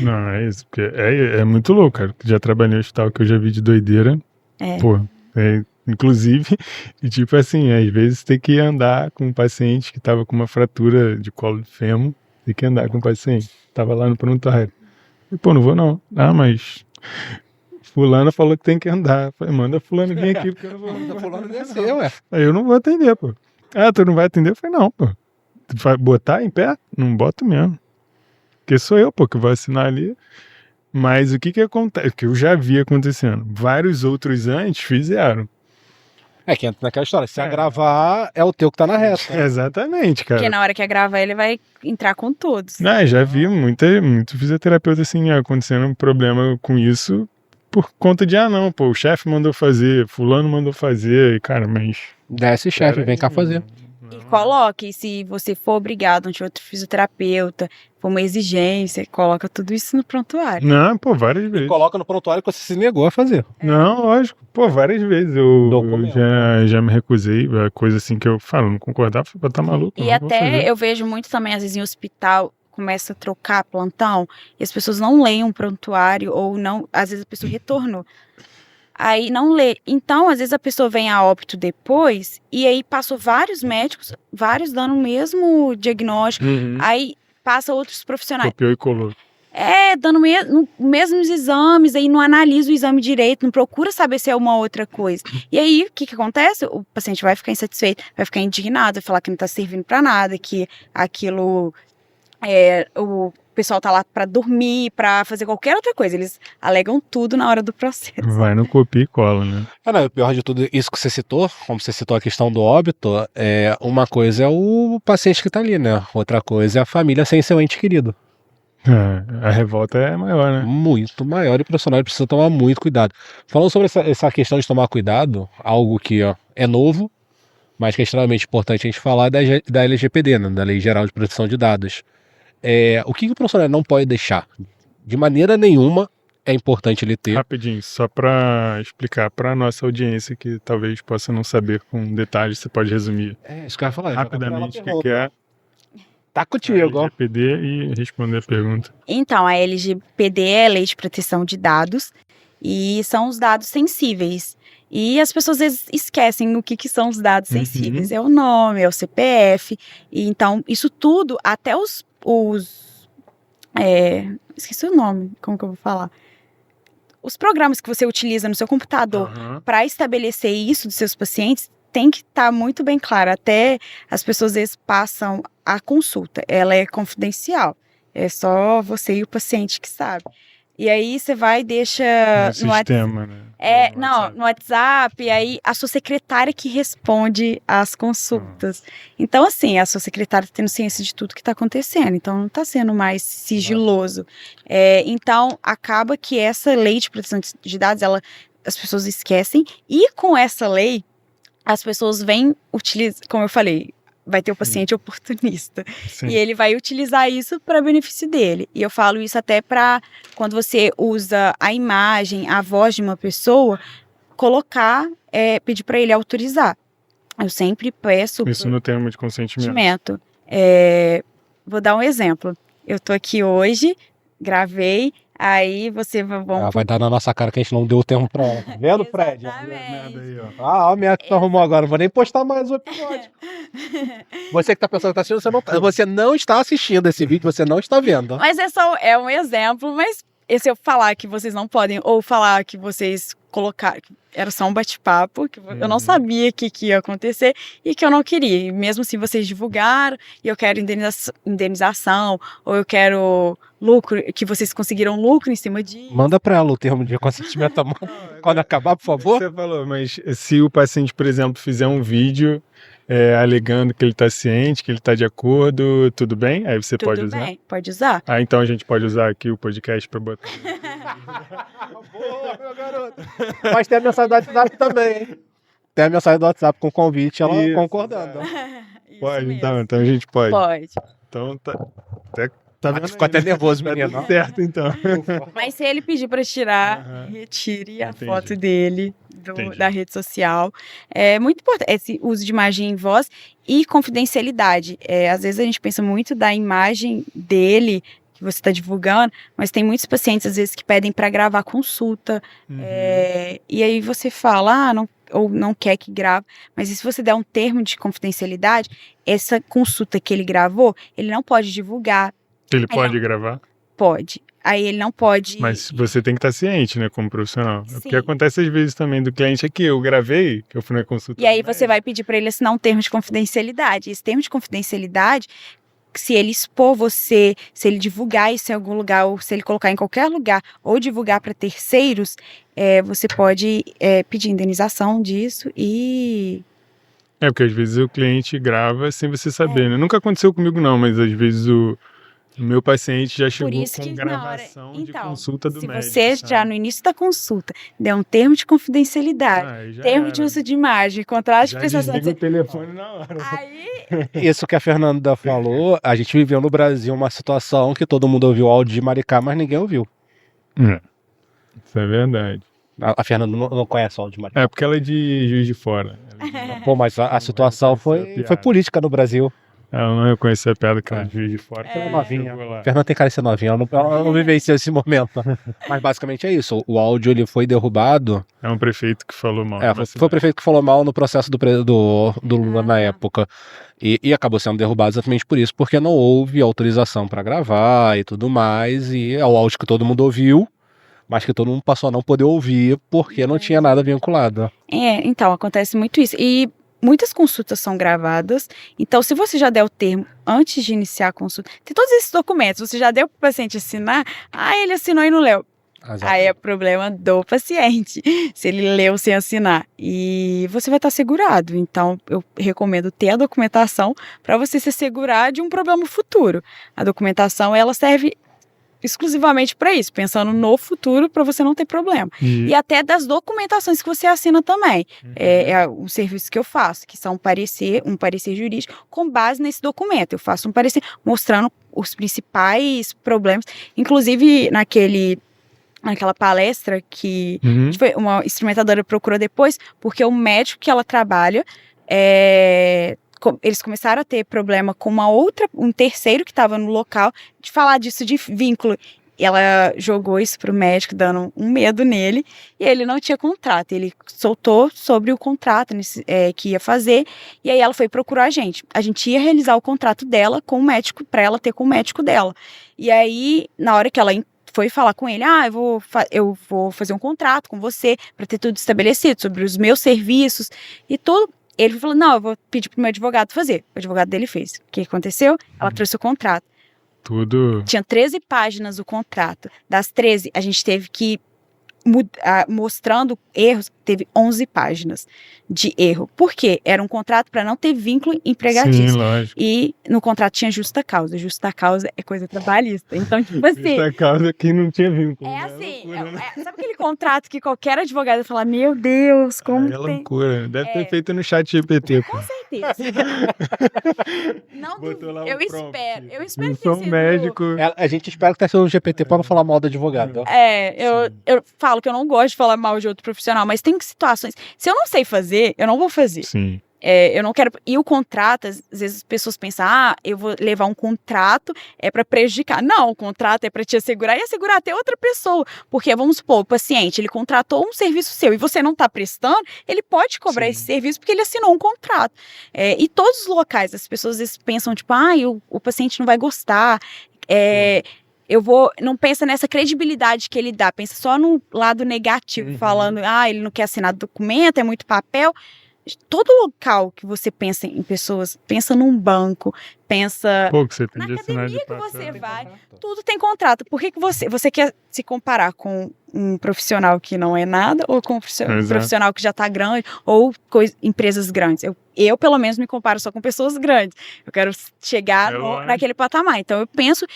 Não, é isso, porque é muito louco, cara. Já trabalhei no hospital que eu já vi de doideira. Pô, inclusive, e tipo assim, às vezes tem que andar com um paciente que tava com uma fratura de colo de fêmur, tem que andar com o paciente, tava lá no prontuário. E pô, não vou não. Mas fulano falou que tem que andar. Falei, manda fulano vir aqui, porque eu não vou. Manda fulano descer, ué. Aí eu não vou atender, pô. Tu não vai atender? Eu falei, não, pô. Tu vai botar em pé? Não boto mesmo. Porque sou eu, pô, que vou assinar ali. Mas o que acontece? O que eu já vi acontecendo. Vários outros antes fizeram. Que entra naquela história. Se agravar, é o teu que tá na reta. Exatamente, cara. Porque na hora que agravar, ele vai entrar com todos. Já vi muito fisioterapeuta assim, acontecendo um problema com isso por conta de, não, pô, o chefe mandou fazer, fulano mandou fazer, e cara, mas... Desce, chefe, vem cá fazer. E coloque, se você for obrigado, onde outro fisioterapeuta, for uma exigência, coloca tudo isso no prontuário. Não, pô, várias vezes. Coloca no prontuário que você se negou a fazer. Não, lógico. Pô, várias vezes eu Documento. já me recusei, a coisa assim que eu falo, não concordava, falei, tá maluco. E até eu vejo muito também, às vezes em hospital, começa a trocar plantão, e as pessoas não leem um prontuário, ou não, às vezes a pessoa retornou. Aí não lê. Então, às vezes a pessoa vem a óbito depois, e aí passou vários médicos, vários dando o mesmo diagnóstico, aí passa outros profissionais. Copiou e colou. Dando mesmos exames, aí não analisa o exame direito, não procura saber se é uma outra coisa. E aí, o que acontece? O paciente vai ficar insatisfeito, vai ficar indignado, vai falar que não tá servindo pra nada, que aquilo... o pessoal tá lá pra dormir, pra fazer qualquer outra coisa. Eles alegam tudo na hora do processo. Vai no copia e cola, né? Não, o pior de tudo, isso que você citou, como você citou a questão do óbito, uma coisa é o paciente que tá ali, né? Outra coisa é a família sem seu ente querido. A revolta é maior, né? Muito maior, e o profissional precisa tomar muito cuidado. Falando sobre essa questão de tomar cuidado, algo que é novo, mas que é extremamente importante a gente falar da LGPD, né? Da Lei Geral de Proteção de Dados. O que o profissional não pode deixar? De maneira nenhuma é importante ele ter. Rapidinho, só para explicar para nossa audiência que talvez possa não saber com detalhes, você pode resumir Isso que eu ia falar. rapidamente o que é Tá a contigo, ó. LGPD e responder a pergunta. Então, a LGPD é a Lei de Proteção de Dados, e são os dados sensíveis. E as pessoas às vezes esquecem o que são os dados sensíveis. É o nome, é o CPF. E então, isso tudo, até esqueci o nome, como que eu vou falar? Os programas que você utiliza no seu computador para estabelecer isso dos seus pacientes tem que estar muito bem claro. Até as pessoas às vezes passam a consulta, ela é confidencial. É só você e o paciente que sabe. E aí você vai e deixa No sistema, né? no WhatsApp, e aí a sua secretária que responde às consultas. Então, assim, a sua secretária está tendo ciência de tudo que está acontecendo, então não está sendo mais sigiloso. Então, acaba que essa lei de proteção de dados, as pessoas esquecem, e com essa lei, as pessoas vêm utilizar, como eu falei, vai ter o paciente oportunista. Sim. E ele vai utilizar isso para benefício dele. E eu falo isso até para quando você usa a imagem, a voz de uma pessoa, colocar, pedir para ele autorizar. Eu sempre peço... Isso no termo de consentimento. Vou dar um exemplo. Eu tô aqui hoje, gravei, Aí você Ela vai dar na nossa cara que a gente não deu o termo pra ela. Tá vendo, Fred? Exatamente. Aí, ó. Ah, ó, a merda que tu arrumou agora. Não vou nem postar mais o episódio. Você que tá pensando que tá assistindo, você não está assistindo esse vídeo, você não está vendo. Mas é um exemplo, mas se eu falar que vocês não podem, ou falar que vocês colocaram, que era só um bate-papo, que eu não sabia que ia acontecer e que eu não queria. E mesmo assim vocês divulgaram, e eu quero indenização, ou eu quero lucro, que vocês conseguiram lucro em cima disso. Manda pra ela o termo de consentimento quando acabar, por favor. Você falou, mas se o paciente, por exemplo, fizer um vídeo alegando que ele está ciente, que ele está de acordo, tudo bem? Aí você pode usar? Tudo bem, pode usar. Ah, então a gente pode usar aqui o podcast para botar. Boa, meu garoto. Mas tem a mensagem do WhatsApp também, hein? Tem a mensagem do WhatsApp com convite, ela Isso, concordando. Isso Pode, mesmo. então a gente pode. Pode. Então tá vendo? Ficou até nervoso, Tá menino. tudo certo, então. Mas se ele pedir para tirar, Aham. retire a Entendi. foto dele Entendi. da rede social. É muito importante esse uso de imagem em voz e confidencialidade. Às vezes a gente pensa muito da imagem dele que você está divulgando, mas tem muitos pacientes às vezes que pedem para gravar consulta. E aí você fala, ou não quer que grave, mas e se você der um termo de confidencialidade, essa consulta que ele gravou, ele não pode divulgar. Ele pode gravar? Pode. Aí ele não pode. Mas você tem que estar ciente, né, como profissional. Sim. Porque acontece às vezes também do cliente aqui, eu gravei, que eu fui na consulta. E aí do você vai pedir para ele assinar um termo de confidencialidade. Esse termo de confidencialidade, se ele expor você, se ele divulgar isso em algum lugar, ou se ele colocar em qualquer lugar, ou divulgar para terceiros, você pode pedir indenização disso e... Porque às vezes o cliente grava sem você saber, né? Nunca aconteceu comigo não, mas às vezes o meu paciente já chegou isso com que gravação de consulta do se médico. você sabe? já no início da consulta der um termo de confidencialidade, Aí já termo era. de uso de imagem, contrato de Já prestação de desliga o telefone na hora. aí Isso que a Fernanda falou, a gente viveu no Brasil uma situação que todo mundo ouviu o áudio de Maricá, mas ninguém ouviu. Isso é verdade. A Fernanda não conhece o áudio de Maricá. É porque ela é de Juiz de Fora. Pô, mas a situação foi política no Brasil. Ela não reconheceu a piada que ela é de Juiz de Fora. Ela é novinha. Chegou lá. A Fernanda tem cara de ser novinha, ela não vivenciou esse momento. Mas basicamente é isso, o áudio ele foi derrubado. É um prefeito que falou mal. Foi o prefeito que falou mal no processo do Lula na época. E acabou sendo derrubado exatamente por isso, porque não houve autorização para gravar e tudo mais. E é o áudio que todo mundo ouviu, mas que todo mundo passou a não poder ouvir porque não tinha nada vinculado. Então, acontece muito isso. E muitas consultas são gravadas, então se você já der o termo antes de iniciar a consulta, tem todos esses documentos, você já deu para o paciente assinar, ele assinou e não leu. Aí é problema do paciente, se ele leu sem assinar. E você vai estar segurado. Então, eu recomendo ter a documentação para você se assegurar de um problema futuro. A documentação, ela serve exclusivamente para isso, pensando no futuro para você não ter problema. E até das documentações que você assina também. É um serviço que eu faço, que são um parecer jurídico com base nesse documento. Eu faço um parecer mostrando os principais problemas. Inclusive, naquela palestra que foi uma instrumentadora procurou depois, porque o médico que ela trabalha, eles começaram a ter problema com um terceiro que estava no local, de falar disso de vínculo. Ela jogou isso pro médico, dando um medo nele, e ele não tinha contrato. Ele soltou sobre o contrato que ia fazer, e aí ela foi procurar a gente. A gente ia realizar o contrato dela com o médico, para ela ter com o médico dela. E aí, na hora que ela foi falar com ele, eu vou fazer um contrato com você, para ter tudo estabelecido, sobre os meus serviços e tudo. Ele falou, não, eu vou pedir pro meu advogado fazer. O advogado dele fez. O que aconteceu? Ela trouxe o contrato. Tudo. Tinha 13 páginas o contrato. Das 13, a gente teve que mostrando erros, teve 11 páginas de erro. Por quê? Era um contrato para não ter vínculo empregatício. Sim, lógico. E no contrato tinha justa causa. Justa causa é coisa trabalhista. Então, tipo assim... Justa causa que não tinha vínculo. É assim, sabe aquele contrato que qualquer advogado fala, meu Deus, como É tem... loucura. Deve ter feito no chat GPT. Com certeza. Não Botou lá eu um prompt. espero. Eu espero Não que tenha sou sido... médico. A gente espera que tenha sido um GPT para não falar mal do advogado. Eu falo que eu não gosto de falar mal de outro profissional, mas tem situações... Se eu não sei fazer, eu não vou fazer. Sim. Eu não quero... E o contrato, às vezes as pessoas pensam, eu vou levar um contrato para prejudicar. Não, o contrato é para te assegurar e assegurar até outra pessoa. Porque, vamos supor, o paciente, ele contratou um serviço seu e você não está prestando, ele pode cobrar esse serviço porque ele assinou um contrato. E todos os locais, as pessoas às vezes pensam, tipo, o paciente não vai gostar, não pensa nessa credibilidade que ele dá, pensa só no lado negativo, falando, ele não quer assinar documento, é muito papel. Todo local que você pensa em pessoas, pensa num banco, pensa que na academia que você vai, tudo tem contrato. Por que você quer se comparar com um profissional que não é nada, ou com um profissional que já está grande, ou com empresas grandes? Eu, pelo menos, me comparo só com pessoas grandes. Eu quero chegar naquele patamar. Então, eu penso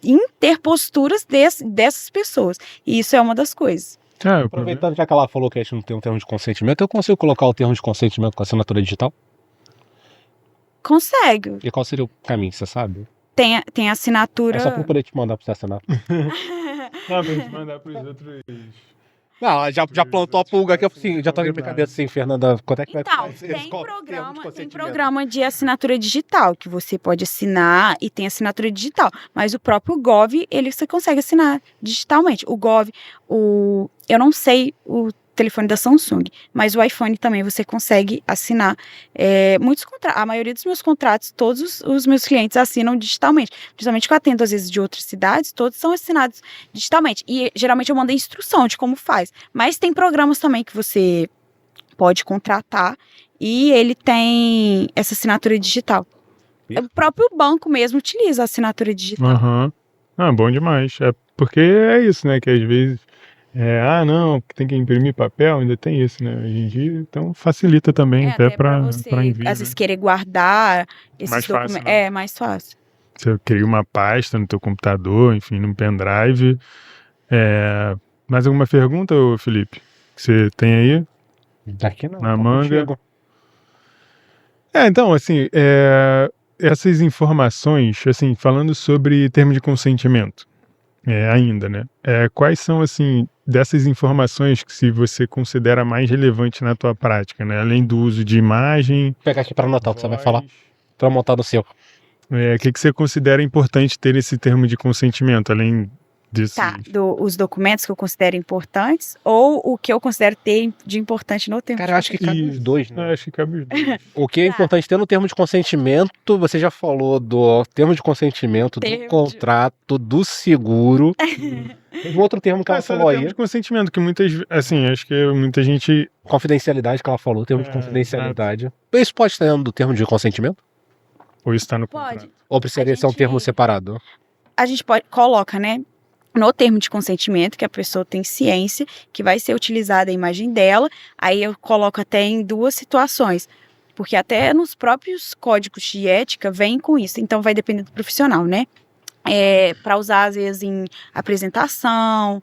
em ter posturas dessas pessoas. E isso é uma das coisas. Aproveitando já que ela falou que a gente não tem um termo de consentimento, eu consigo colocar o termo de consentimento com assinatura digital? Consegue. E qual seria o caminho, você sabe? Tem assinatura... É só pra eu poder te mandar pra você assinar. Não, pra gente mandar pros outros... Não, já plantou a pulga aqui, assim, já tô na minha cabeça assim, Fernanda, quanto é que vai ser? Tem programa de assinatura digital, que você pode assinar e tem assinatura digital, mas o próprio Gov, você consegue assinar digitalmente. O Gov, eu não sei o telefone da Samsung, mas o iPhone também você consegue assinar. A maioria dos meus contratos, todos os meus clientes assinam digitalmente. Principalmente que eu atendo, às vezes, de outras cidades, todos são assinados digitalmente. E, geralmente, eu mando a instrução de como faz. Mas tem programas também que você pode contratar e ele tem essa assinatura digital. O próprio banco mesmo utiliza a assinatura digital. Bom demais. É porque é isso, né? Que às vezes... não, tem que imprimir papel, ainda tem isso, né? Hoje em dia, então facilita também até para envio. Às vezes querer guardar esses mais documentos. Fácil, né? É mais fácil. Você cria uma pasta no teu computador, enfim, num pendrive. Mais alguma pergunta, Felipe? Que você tem aí? Daqui não. Na manga. Então, assim, essas informações, assim, falando sobre termo de consentimento, ainda, né? Quais são, assim, dessas informações que se você considera mais relevante na tua prática, né? Além do uso de imagem... Vou pegar aqui para anotar o que você vai falar, para montar no seu. O que você considera importante ter esse termo de consentimento, além desses... Os documentos que eu considero importantes ou o que eu considero ter de importante no termo? Cara, eu acho que cabe os dois, né? Acho que cabe os dois. O que é importante ter no termo de consentimento, você já falou do termo de consentimento, do contrato, do seguro. Tem um outro termo que ela falou aí. Termo de consentimento, que acho que muita gente... Confidencialidade que ela falou, termo de confidencialidade. Isso pode estar dentro do termo de consentimento? Ou isso está no contrato? Ou precisaria ser um termo separado? A gente coloca, né? No termo de consentimento, que a pessoa tem ciência, que vai ser utilizada a imagem dela, aí eu coloco até em duas situações, porque até nos próprios códigos de ética vem com isso, então vai depender do profissional, né? Para usar, às vezes, em apresentação,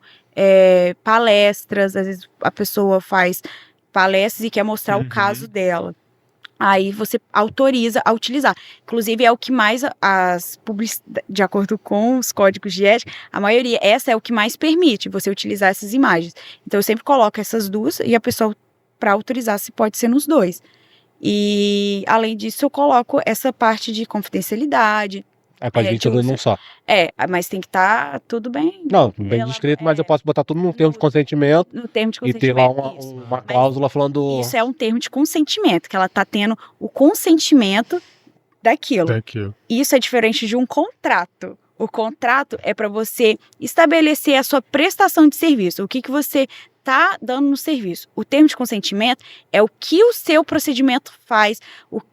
palestras, às vezes a pessoa faz palestras e quer mostrar o caso dela. Aí você autoriza a utilizar. Inclusive, é o que mais de acordo com os códigos de ética, a maioria, essa é o que mais permite você utilizar essas imagens. Então, eu sempre coloco essas duas e a pessoa, para autorizar, se pode ser nos dois. E, além disso, eu coloco essa parte de confidencialidade. Pode vir tudo num só. Mas tem que estar tudo bem... Não, bem descrito, mas eu posso botar tudo num termo de consentimento. No termo de consentimento. E ter lá uma cláusula falando... Isso é um termo de consentimento, que ela está tendo o consentimento daquilo. Isso é diferente de um contrato. O contrato é para você estabelecer a sua prestação de serviço. O que você está dando no serviço. O termo de consentimento é o que o seu procedimento faz,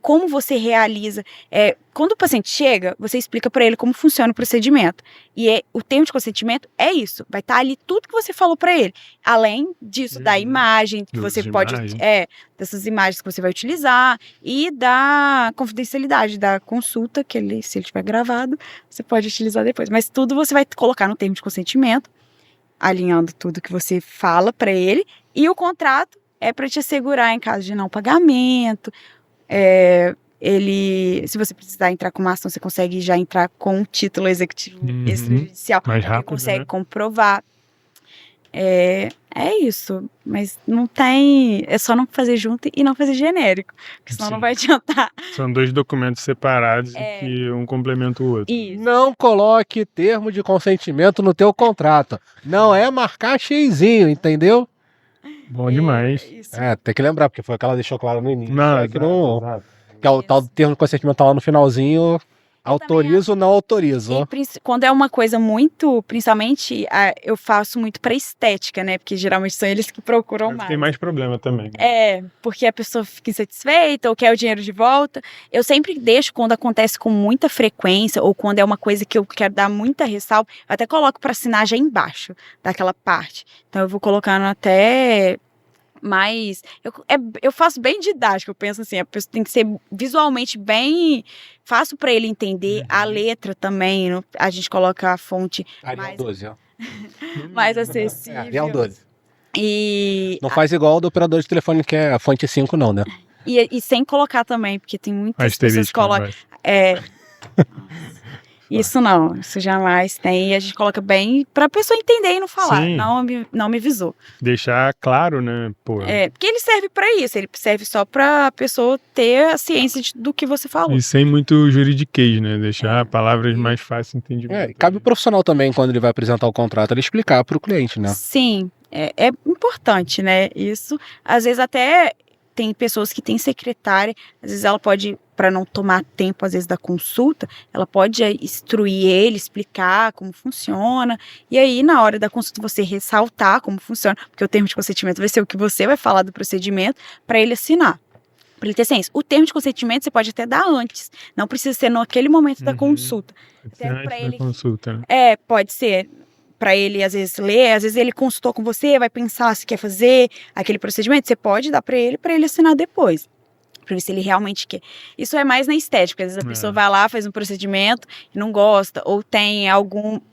como você realiza. Quando o paciente chega, você explica para ele como funciona o procedimento. E o termo de consentimento é isso. Vai estar ali tudo que você falou para ele. Além disso, da imagem que você pode... dessas imagens que você vai utilizar e da confidencialidade, da consulta, se ele tiver gravado, você pode utilizar depois. Mas tudo você vai colocar no termo de consentimento, alinhando tudo que você fala para ele, e o contrato é para te assegurar em caso de não pagamento. Se você precisar entrar com uma ação, você consegue já entrar com um título executivo extrajudicial, mais rápido, consegue né? comprovar. É isso, mas não tem. É só não fazer junto e não fazer genérico, porque senão Sim. não vai adiantar. São dois documentos separados e que um complementa o outro. Isso. Não coloque termo de consentimento no teu contrato. Não é marcar xizinho, entendeu? Bom demais. Isso. Tem que lembrar, porque foi o que ela deixou claro no início. Não, que não. exato. Que é o tal do termo de consentimento tá lá no finalzinho. Autorizo ou não autorizo. E quando é uma coisa muito, principalmente, eu faço muito pra estética, né? Porque geralmente são eles que procuram mais. Tem mais problema também. Porque a pessoa fica insatisfeita ou quer o dinheiro de volta. Eu sempre deixo quando acontece com muita frequência ou quando é uma coisa que eu quero dar muita ressalva, eu até coloco pra assinar já embaixo daquela parte. Então eu vou colocando até mais... Eu faço bem didático, eu penso assim, a pessoa tem que ser visualmente bem fácil para ele entender, a letra também, a gente coloca a fonte Arial mais, 12, ó. mais acessível. Arial 12. E, Não faz igual o do operador de telefone que é a fonte 5 não, né? e sem colocar também, porque tem muitas pessoas que colocam... Isso não, isso jamais tem. E a gente coloca bem pra pessoa entender e não falar. Sim. Não me visou. Deixar claro, né? Pô. Porque ele serve pra isso, ele serve só pra pessoa ter a ciência do que você falou. E sem muito juridiquês, né? Deixar palavras mais fáceis de entendimento. Cabe o profissional também, quando ele vai apresentar o contrato, ele explicar pro cliente, né? Sim, é importante, né? Isso, às vezes até tem pessoas que têm secretária, às vezes ela pode, para não tomar tempo, às vezes, da consulta, ela pode instruir ele, explicar como funciona, e aí, na hora da consulta, você ressaltar como funciona, porque o termo de consentimento vai ser o que você vai falar do procedimento, para ele assinar. Para ele ter ciência. O termo de consentimento você pode até dar antes, não precisa ser naquele momento da consulta. Antes da consulta, né? Pode ser. Para ele, às vezes, ler, às vezes ele consultou com você, vai pensar se quer fazer aquele procedimento, você pode dar para ele assinar depois, para ver se ele realmente quer. Isso é mais na estética, às vezes a pessoa vai lá, faz um procedimento e não gosta, ou tem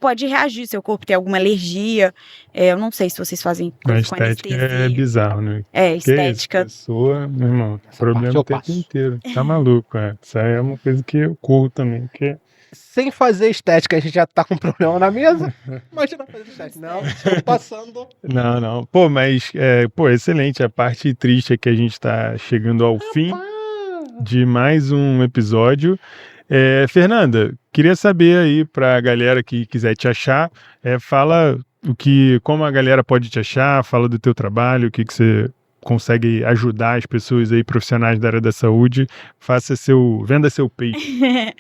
pode reagir, seu corpo tem alguma alergia, eu não sei se vocês fazem A com estética anestesia. é bizarro, né? Estética. Que isso, pessoa, meu irmão, problema o tempo inteiro, tá maluco, Isso aí é uma coisa que eu corro também, porque... Sem fazer estética, a gente já tá com um problema na mesa. Imagina fazer estética. Não, estou passando. Não. Pô, mas, excelente. A parte triste é que a gente tá chegando ao fim de mais um episódio. Fernanda, queria saber aí pra galera que quiser te achar, fala como a galera pode te achar, fala do teu trabalho, o que você consegue ajudar as pessoas aí, profissionais da área da saúde, venda seu peixe.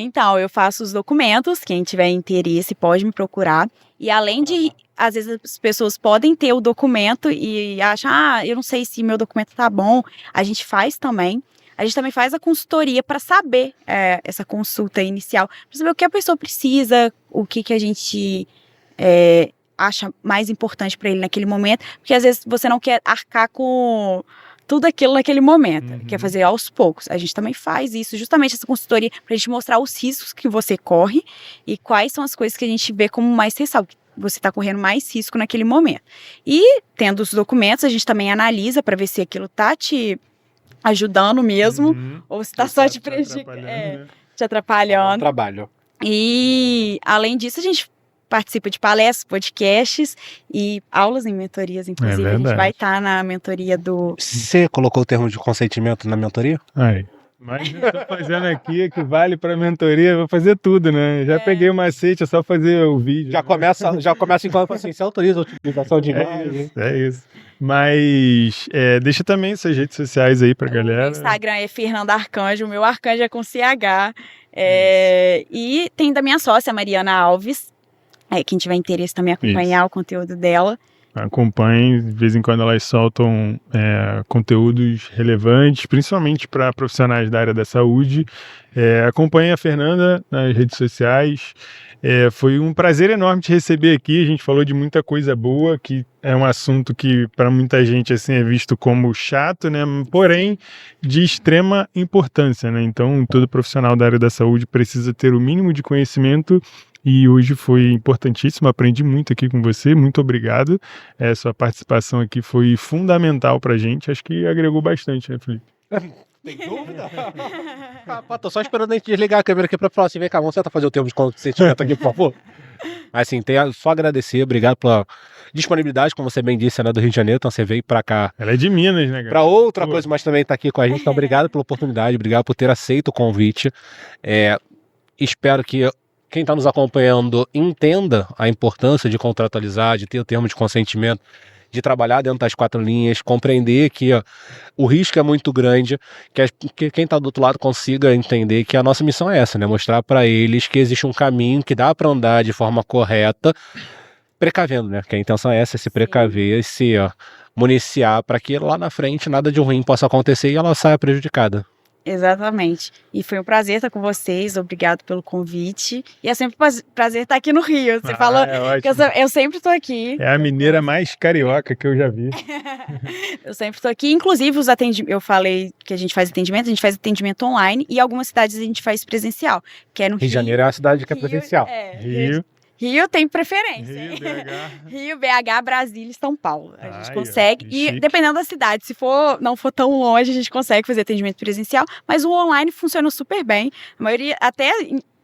Então, eu faço os documentos, quem tiver interesse pode me procurar. E além de, às vezes as pessoas podem ter o documento e acham, eu não sei se meu documento tá bom, a gente faz também. A gente também faz a consultoria para saber essa consulta inicial, para saber o que a pessoa precisa, o que a gente acha mais importante para ele naquele momento, porque às vezes você não quer arcar com tudo aquilo naquele momento, quer fazer aos poucos. A gente também faz isso, justamente essa consultoria, pra gente mostrar os riscos que você corre e quais são as coisas que a gente vê como mais ressalvo, que você tá correndo mais risco naquele momento. E, tendo os documentos, a gente também analisa para ver se aquilo tá te ajudando mesmo, ou se tá só te prejudicando, te atrapalhando. Trabalho. E, além disso, a gente participa de palestras, podcasts e aulas em mentorias, inclusive. A gente vai estar na mentoria do... Você colocou o termo de consentimento na mentoria? Mas eu tô fazendo aqui, que vale pra mentoria, vou fazer tudo, né? Já peguei o macete, é só fazer o vídeo. Já começa enquanto assim, você autoriza a utilização de imagem. É isso. Mas deixa também suas redes sociais aí pra galera. O Instagram é Fernanda Arcanjo, o meu Arcanjo é com CH. E tem da minha sócia, Mariana Alves. Quem tiver interesse também acompanhar o conteúdo dela. Acompanhe, de vez em quando elas soltam conteúdos relevantes, principalmente para profissionais da área da saúde. Acompanhe a Fernanda nas redes sociais. Foi um prazer enorme te receber aqui. A gente falou de muita coisa boa, que é um assunto que para muita gente assim, é visto como chato, né? Porém de extrema importância, né? Então todo profissional da área da saúde precisa ter o mínimo de conhecimento. E hoje foi importantíssimo, aprendi muito aqui com você, muito obrigado. Sua participação aqui foi fundamental pra gente, acho que agregou bastante, né, Felipe? Tem dúvida? Tô só esperando a gente desligar a câmera aqui pra falar assim, vem cá, vamos tentar fazer o termo de consentimento aqui, por favor. Assim, só agradecer, obrigado pela disponibilidade, como você bem disse, né, do Rio de Janeiro, então você veio pra cá. Ela é de Minas, né, cara? Pra outra coisa, mas também tá aqui com a gente, então obrigado pela oportunidade, obrigado por ter aceito o convite. Espero que quem está nos acompanhando entenda a importância de contratualizar, de ter o termo de consentimento, de trabalhar dentro das 4 linhas, compreender que o risco é muito grande, que quem está do outro lado consiga entender que a nossa missão é essa, né? Mostrar para eles que existe um caminho que dá para andar de forma correta, precavendo, né? Que a intenção é essa, se precaver, se municiar para que lá na frente nada de ruim possa acontecer e ela saia prejudicada. Exatamente. E foi um prazer estar com vocês, obrigado pelo convite. E é sempre um prazer estar aqui no Rio. Você falou que eu sempre estou aqui. É a mineira mais carioca que eu já vi. Eu sempre estou aqui. Inclusive, os atendimentos, eu falei que a gente faz atendimento online e algumas cidades a gente faz presencial, que é no Rio. Rio de Janeiro é uma cidade que é presencial. Rio tem preferência. Rio, BH, Brasília e São Paulo. A gente consegue. E dependendo da cidade, se não for tão longe, a gente consegue fazer atendimento presencial. Mas o online funciona super bem. A maioria, até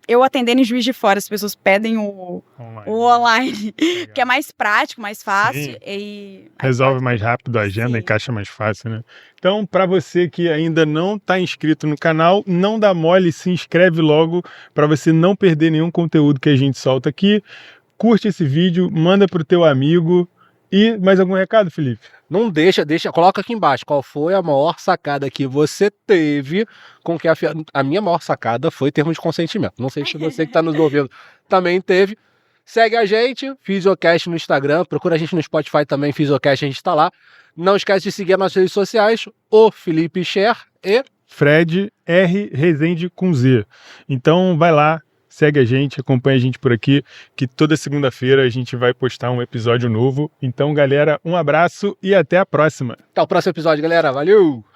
eu atendendo em Juiz de Fora, as pessoas pedem o online, que é mais prático, mais fácil. E resolve mais rápido a agenda, encaixa mais fácil, né? Então, para você que ainda não está inscrito no canal, não dá mole, se inscreve logo para você não perder nenhum conteúdo que a gente solta aqui. Curte esse vídeo, manda pro teu amigo. E mais algum recado, Felipe? Não deixa, coloca aqui embaixo. Qual foi a maior sacada que você teve com que a minha maior sacada foi termo de consentimento. Não sei se você que está nos ouvindo também teve. Segue a gente, Fisiocast no Instagram, procura a gente no Spotify também, Fisiocast, a gente está lá. Não esquece de seguir as nossas redes sociais, o Felipe Scher e Fred R. Rezende com Z. Então vai lá, segue a gente, acompanha a gente por aqui, que toda segunda-feira a gente vai postar um episódio novo. Então, galera, um abraço e até a próxima. Até o próximo episódio, galera. Valeu!